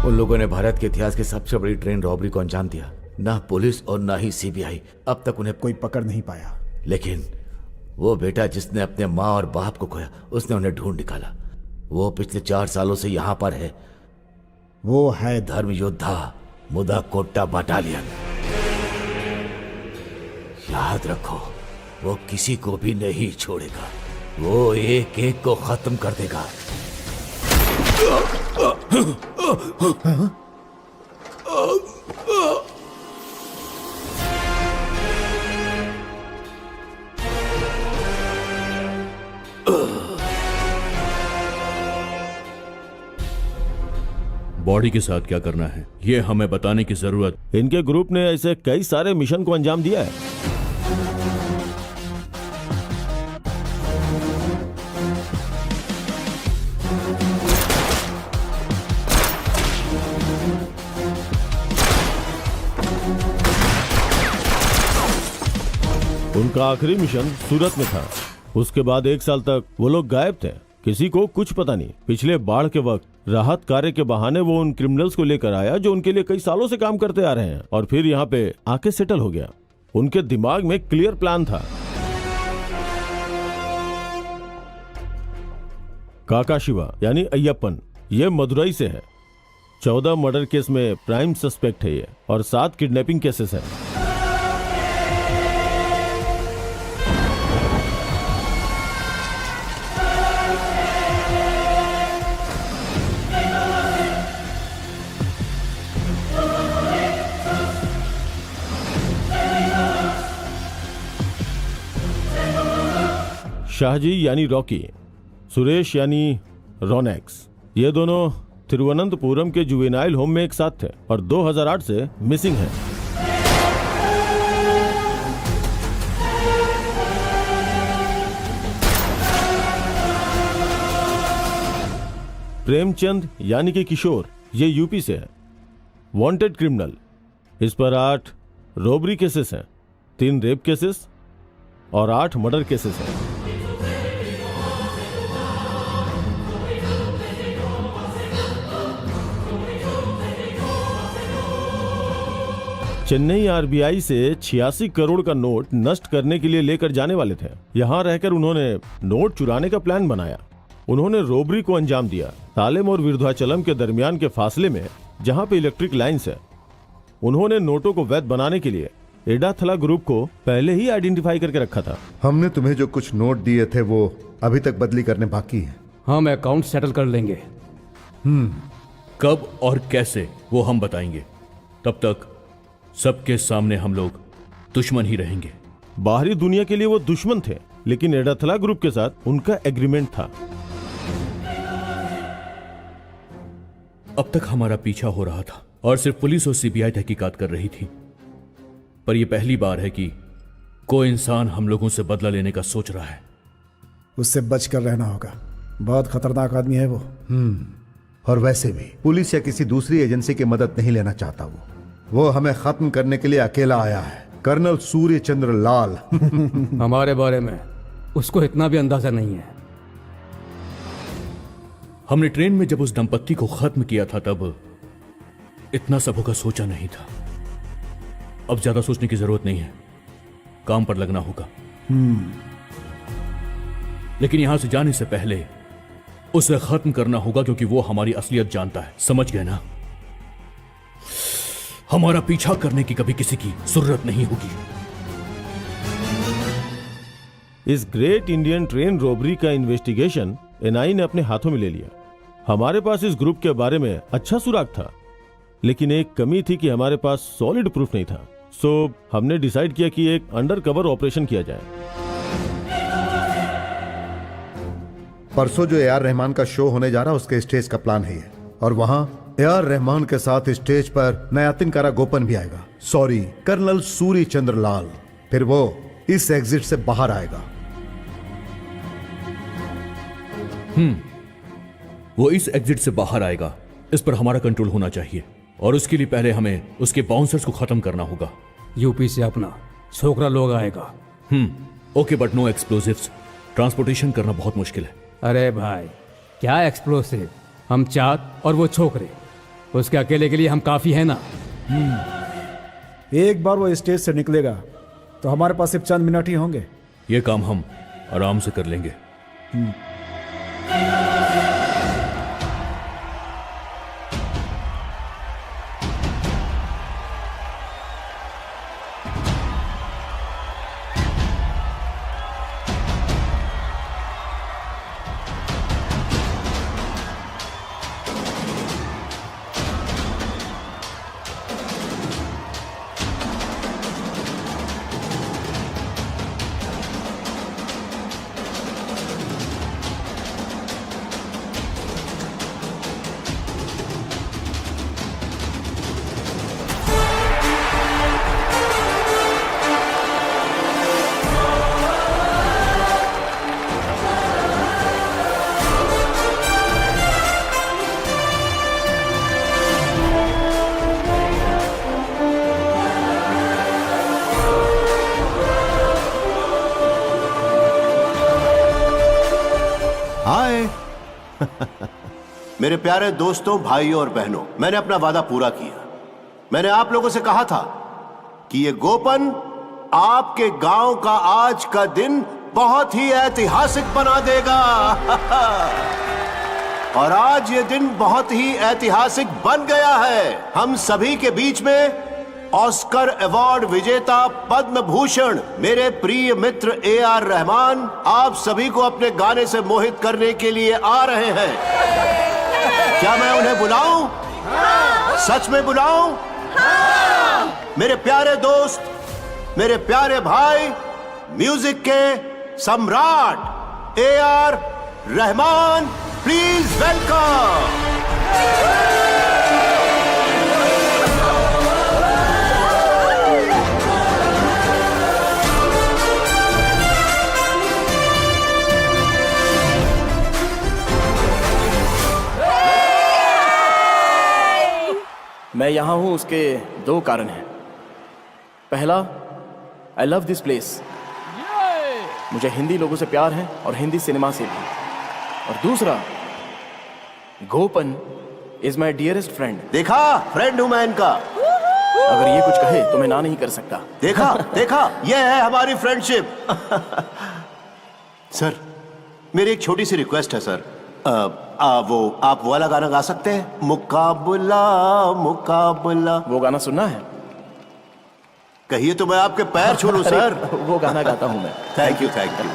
उन लोगों ने भारत के इतिहास की सबसे बड़ी ट्रेन रॉबरी को अंजाम दिया। ना पुलिस और ना ही सीबीआई अब तक उन्हें कोई पकड़ नहीं पाया। लेकिन वो बेटा जिसने अपने माँ और बाप को खोया, उसने उन्हें ढूंढ निकाला। वो पिछले 4 सालों से यहाँ पर है। वो है धर्म योद्धा मुदा कोट्टा बटालियन। याद रखो, वो किसी को भी नहीं छोड़ेगा। वो एक एक को खत्म कर देगा। बॉडी के साथ क्या करना है ये हमें बताने की जरूरत। इनके ग्रुप ने ऐसे कई सारे मिशन को अंजाम दिया है। उनका आखिरी मिशन सूरत में था। उसके बाद 1 साल तक वो लोग गायब थे, किसी को कुछ पता नहीं। पिछले बाढ़ के वक्त राहत कार्य के बहाने वो उन क्रिमिनल्स को लेकर आया जो उनके लिए कई सालों से काम करते आ रहे हैं, और फिर यहाँ पे आके सेटल हो गया। उनके दिमाग में क्लियर प्लान था। काका शिवा यानी अय्यप्पन, ये मदुरई से है। 14 मर्डर केस में प्राइम सस्पेक्ट है ये, और 7 किडनैपिंग केसेस है। शाहजी यानी रॉकी, सुरेश यानी रोनेक्स, ये दोनों तिरुवनंतपुरम के जुवेनाइल होम में एक साथ थे और 2008 से मिसिंग हैं। प्रेमचंद यानी कि किशोर, ये यूपी से है, वांटेड क्रिमिनल। इस पर 8 रॉबरी केसेस हैं, 3 रेप केसेस और 8 मर्डर केसेस हैं। चेन्नई आरबीआई से 86 करोड़ का नोट नष्ट करने के लिए लेकर जाने वाले थे। यहां रहकर उन्होंने नोट चुराने का प्लान बनाया। उन्होंने रोबरी को अंजाम दिया। सालेम और विरुद्धाचलम के दरमियान के फासले में, जहां पे इलेक्ट्रिक लाइन्स है, उन्होंने नोटों को वैध बनाने के लिए एडाथला ग्रुप को पहले ही आइडेंटिफाई करके रखा था। हमने तुम्हें जो कुछ नोट दिए थे वो अभी तक बदली करने बाकी है। हम अकाउंट सेटल कर लेंगे। कब और कैसे वो हम बताएंगे। तब तक सबके सामने हम लोग दुश्मन ही रहेंगे। बाहरी दुनिया के लिए वो दुश्मन थे, लेकिन एडाथला ग्रुप के साथ उनका एग्रीमेंट था। अब तक हमारा पीछा हो रहा था और सिर्फ पुलिस और सीबीआई तहकीकात कर रही थी, पर यह पहली बार है कि कोई इंसान हम लोगों से बदला लेने का सोच रहा है। उससे बचकर रहना होगा, बहुत खतरनाक आदमी है वो। और वैसे भी पुलिस या किसी दूसरी एजेंसी की मदद नहीं लेना चाहता वो हमें खत्म करने के लिए अकेला आया है। कर्नल सूर्य चंद्र लाल। हमारे बारे में उसको इतना भी अंदाजा नहीं है। हमने ट्रेन में जब उस दंपत्ति को खत्म किया था तब इतना सबों का सोचा नहीं था। अब ज्यादा सोचने की जरूरत नहीं है, काम पर लगना होगा। लेकिन यहां से जाने से पहले उसे खत्म करना होगा, क्योंकि वो हमारी असलियत जानता है। समझ गए ना? हमारा पीछा करने की कभी किसी की जरूरत नहीं होगी। इस ग्रेट इंडियन ट्रेन रॉबरी का इन्वेस्टिगेशन एनआई ने अपने हाथों में ले लिया। हमारे पास इस ग्रुप के बारे में अच्छा सुराग था, लेकिन एक कमी थी कि हमारे पास सॉलिड प्रूफ नहीं था। सो हमने डिसाइड किया कि एक अंडर कवर ऑपरेशन किया जाए। परसों जो ए.आर. रहमान का शो होने जा रहा है उसके स्टेज का प्लान है ये। और वहां ए.आर. रहमान के साथ स्टेज पर नया तिनकारा गोपन भी आएगा। सॉरी, कर्नल सूर्य चंद्र लाल। फिर वो इस एग्जिट से बाहर आएगा। वो इस एग्जिट से बाहर आएगा, इस पर हमारा कंट्रोल होना चाहिए, और उसके लिए पहले हमें उसके बाउंसर्स को खत्म करना होगा। यूपी से अपना छोकरा लोग आएगा। Okay, but no explosives. Transportation करना बहुत मुश्किल है। अरे भाई, क्या एक्सप्लोसिव? हम चार और वो छोकरे, उसके अकेले के लिए हम काफी है ना। एक बार वो स्टेज से निकलेगा तो हमारे पास सिर्फ चंद मिनट ही होंगे। ये काम हम आराम से कर लेंगे। हाय मेरे प्यारे दोस्तों, भाइयों और बहनों, मैंने अपना वादा पूरा किया। मैंने आप लोगों से कहा था कि ये गोपन आपके गांव का आज का दिन बहुत ही ऐतिहासिक बना देगा। और आज ये दिन बहुत ही ऐतिहासिक बन गया है। हम सभी के बीच में ऑस्कर अवार्ड विजेता पद्म भूषण मेरे प्रिय मित्र AR रहमान आप सभी को अपने गाने से मोहित करने के लिए आ रहे हैं। क्या मैं उन्हें बुलाऊं? सच में बुलाऊं? मेरे प्यारे दोस्त, मेरे प्यारे भाई, म्यूजिक के सम्राट AR रहमान, प्लीज वेलकम। मैं यहाँ हूँ उसके दो कारण हैं। पहला, आई लव दिस प्लेस। मुझे हिंदी लोगों से प्यार है और हिंदी सिनेमा से भी। और दूसरा, गोपन इज माई डियरेस्ट फ्रेंड। देखा, फ्रेंड हूं मैं इनका। अगर ये कुछ कहे तो मैं ना नहीं कर सकता। देखा देखा, ये है हमारी फ्रेंडशिप। सर, मेरी एक छोटी सी रिक्वेस्ट है सर। आप वो वाला गाना गा सकते हैं, मुकाबला मुकाबला? वो गाना सुनना है? कहिए तो मैं आपके पैर छू लूं सर। वो गाना गाता हूं मैं। Thank you, thank you.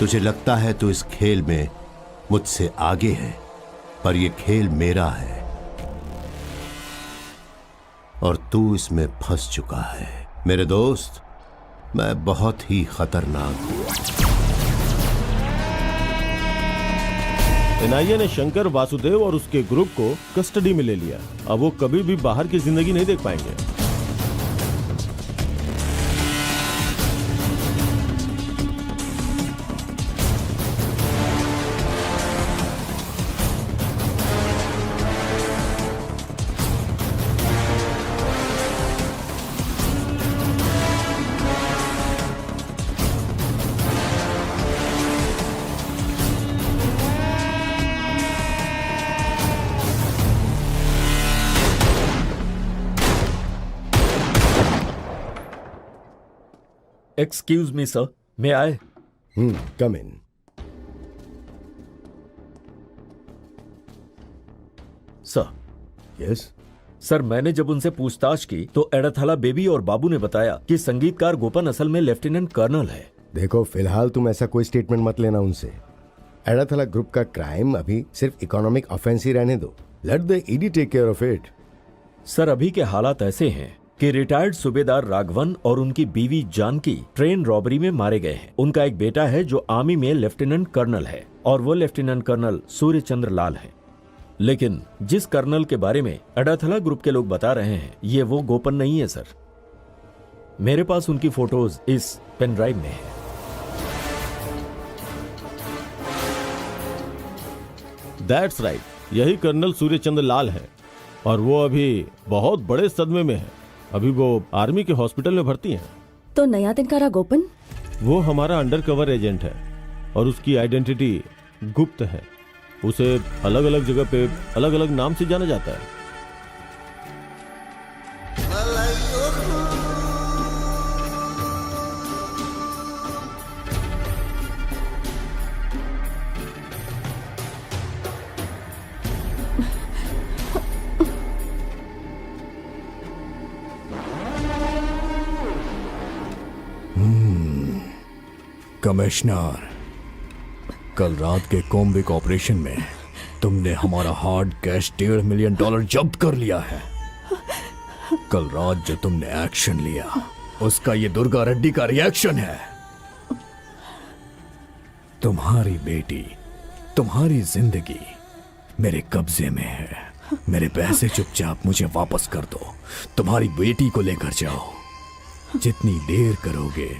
तुझे लगता है तू इस खेल में मुझसे आगे है, पर यह खेल मेरा है और तू इसमें फंस चुका है। मेरे दोस्त, मैं बहुत ही खतरनाक हूं। एनआईए ने शंकर वासुदेव और उसके ग्रुप को कस्टडी में ले लिया। अब वो कभी भी बाहर की जिंदगी नहीं देख पाएंगे। एक्सक्यूज मी सर, मैं आए? कम इन। सर। यस सर, मैंने जब उनसे पूछताछ की तो एडाथाला बेबी और बाबू ने बताया कि संगीतकार गोपन असल में लेफ्टिनेंट कर्नल है। देखो, फिलहाल तुम ऐसा कोई स्टेटमेंट मत लेना उनसे। एडाथाला ग्रुप का क्राइम अभी सिर्फ इकोनॉमिक ऑफेंस ही रहने दो। Let the ED take care of it. Sir, अभी के हालात ऐसे हैं कि रिटायर्ड सूबेदार राघवन और उनकी बीवी जानकी ट्रेन रॉबरी में मारे गए हैं। उनका एक बेटा है जो आर्मी में लेफ्टिनेंट कर्नल है और वो लेफ्टिनेंट कर्नल सूर्य चंद्र लाल है। लेकिन जिस कर्नल के बारे में एडाथला ग्रुप के लोग बता रहे हैं, ये वो गोपन नहीं है सर। मेरे पास उनकी फोटोज इस पेन ड्राइव में है। दैट्स राइट, यही कर्नल सूर्य चंद्र लाल है और वो अभी बहुत बड़े सदमे में है। अभी वो आर्मी के हॉस्पिटल में भर्ती हैं। तो नया तिनकारा गोपन? वो हमारा अंडरकवर एजेंट है और उसकी आइडेंटिटी गुप्त है। उसे अलग अलग जगह पे अलग अलग नाम से जाना जाता है। कमिश्नर, कल रात के कोम्बिक ऑपरेशन में तुमने हमारा हार्ड कैश $1.5 मिलियन जब्त कर लिया है। कल रात जो तुमने एक्शन लिया उसका ये दुर्गा रेड्डी का रिएक्शन है। तुम्हारी बेटी, तुम्हारी जिंदगी मेरे कब्जे में है। मेरे पैसे चुपचाप मुझे वापस कर दो। तुम्हारी बेटी को लेकर जाओ। जितनी देर करोगे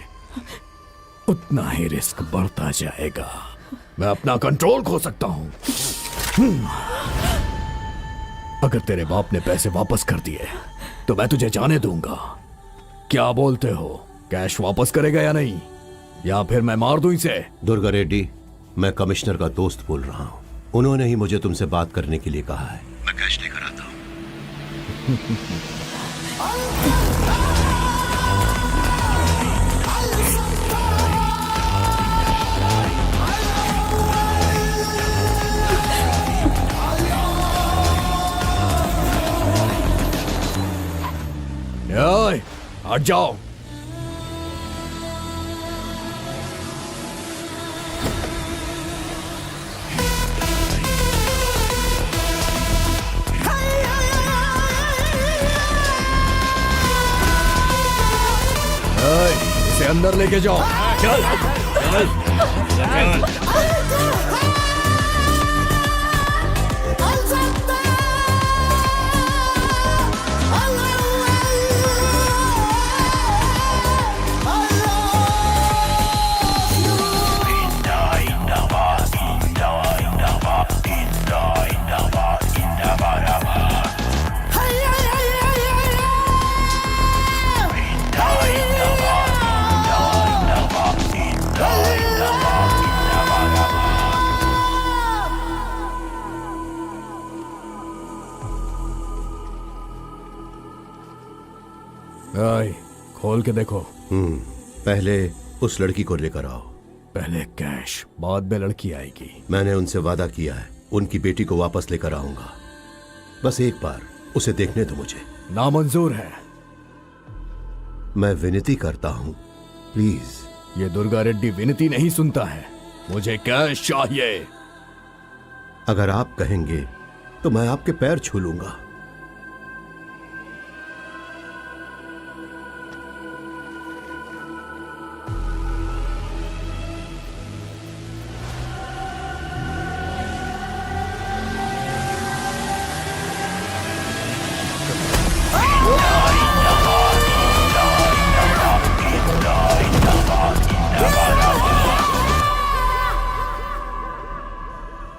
उतना ही रिस्क बढ़ता जाएगा। मैं अपना कंट्रोल खो सकता हूं। अगर तेरे बाप ने पैसे वापस कर दिए तो मैं तुझे जाने दूंगा। क्या बोलते हो, कैश वापस करेगा या नहीं, या फिर मैं मार दूं इसे? दुर्गा रेड्डी, मैं कमिश्नर का दोस्त बोल रहा हूं। उन्होंने ही मुझे तुमसे बात करने के लिए कहा है। मैं कैश लेकर आता हूं। हट जाओ। इसे अंदर लेके जाओ। चल चल चल। खोल के देखो। पहले उस लड़की को लेकर आओ। पहले कैश, बाद में लड़की आएगी। मैंने उनसे वादा किया है, उनकी बेटी को वापस लेकर आऊंगा। बस एक बार उसे देखने दो मुझे। नामंजूर है। मैं विनती करता हूं, प्लीज। ये दुर्गा रेड्डी विनती नहीं सुनता है। मुझे कैश चाहिए। अगर आप कहेंगे तो मैं आपके पैर छू लूंगा।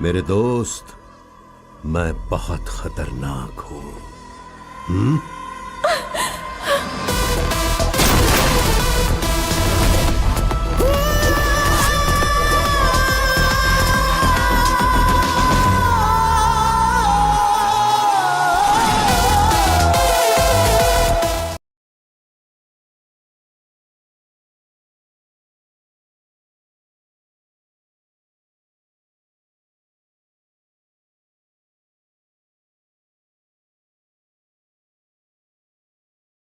मेरे दोस्त, मैं बहुत खतरनाक हूं।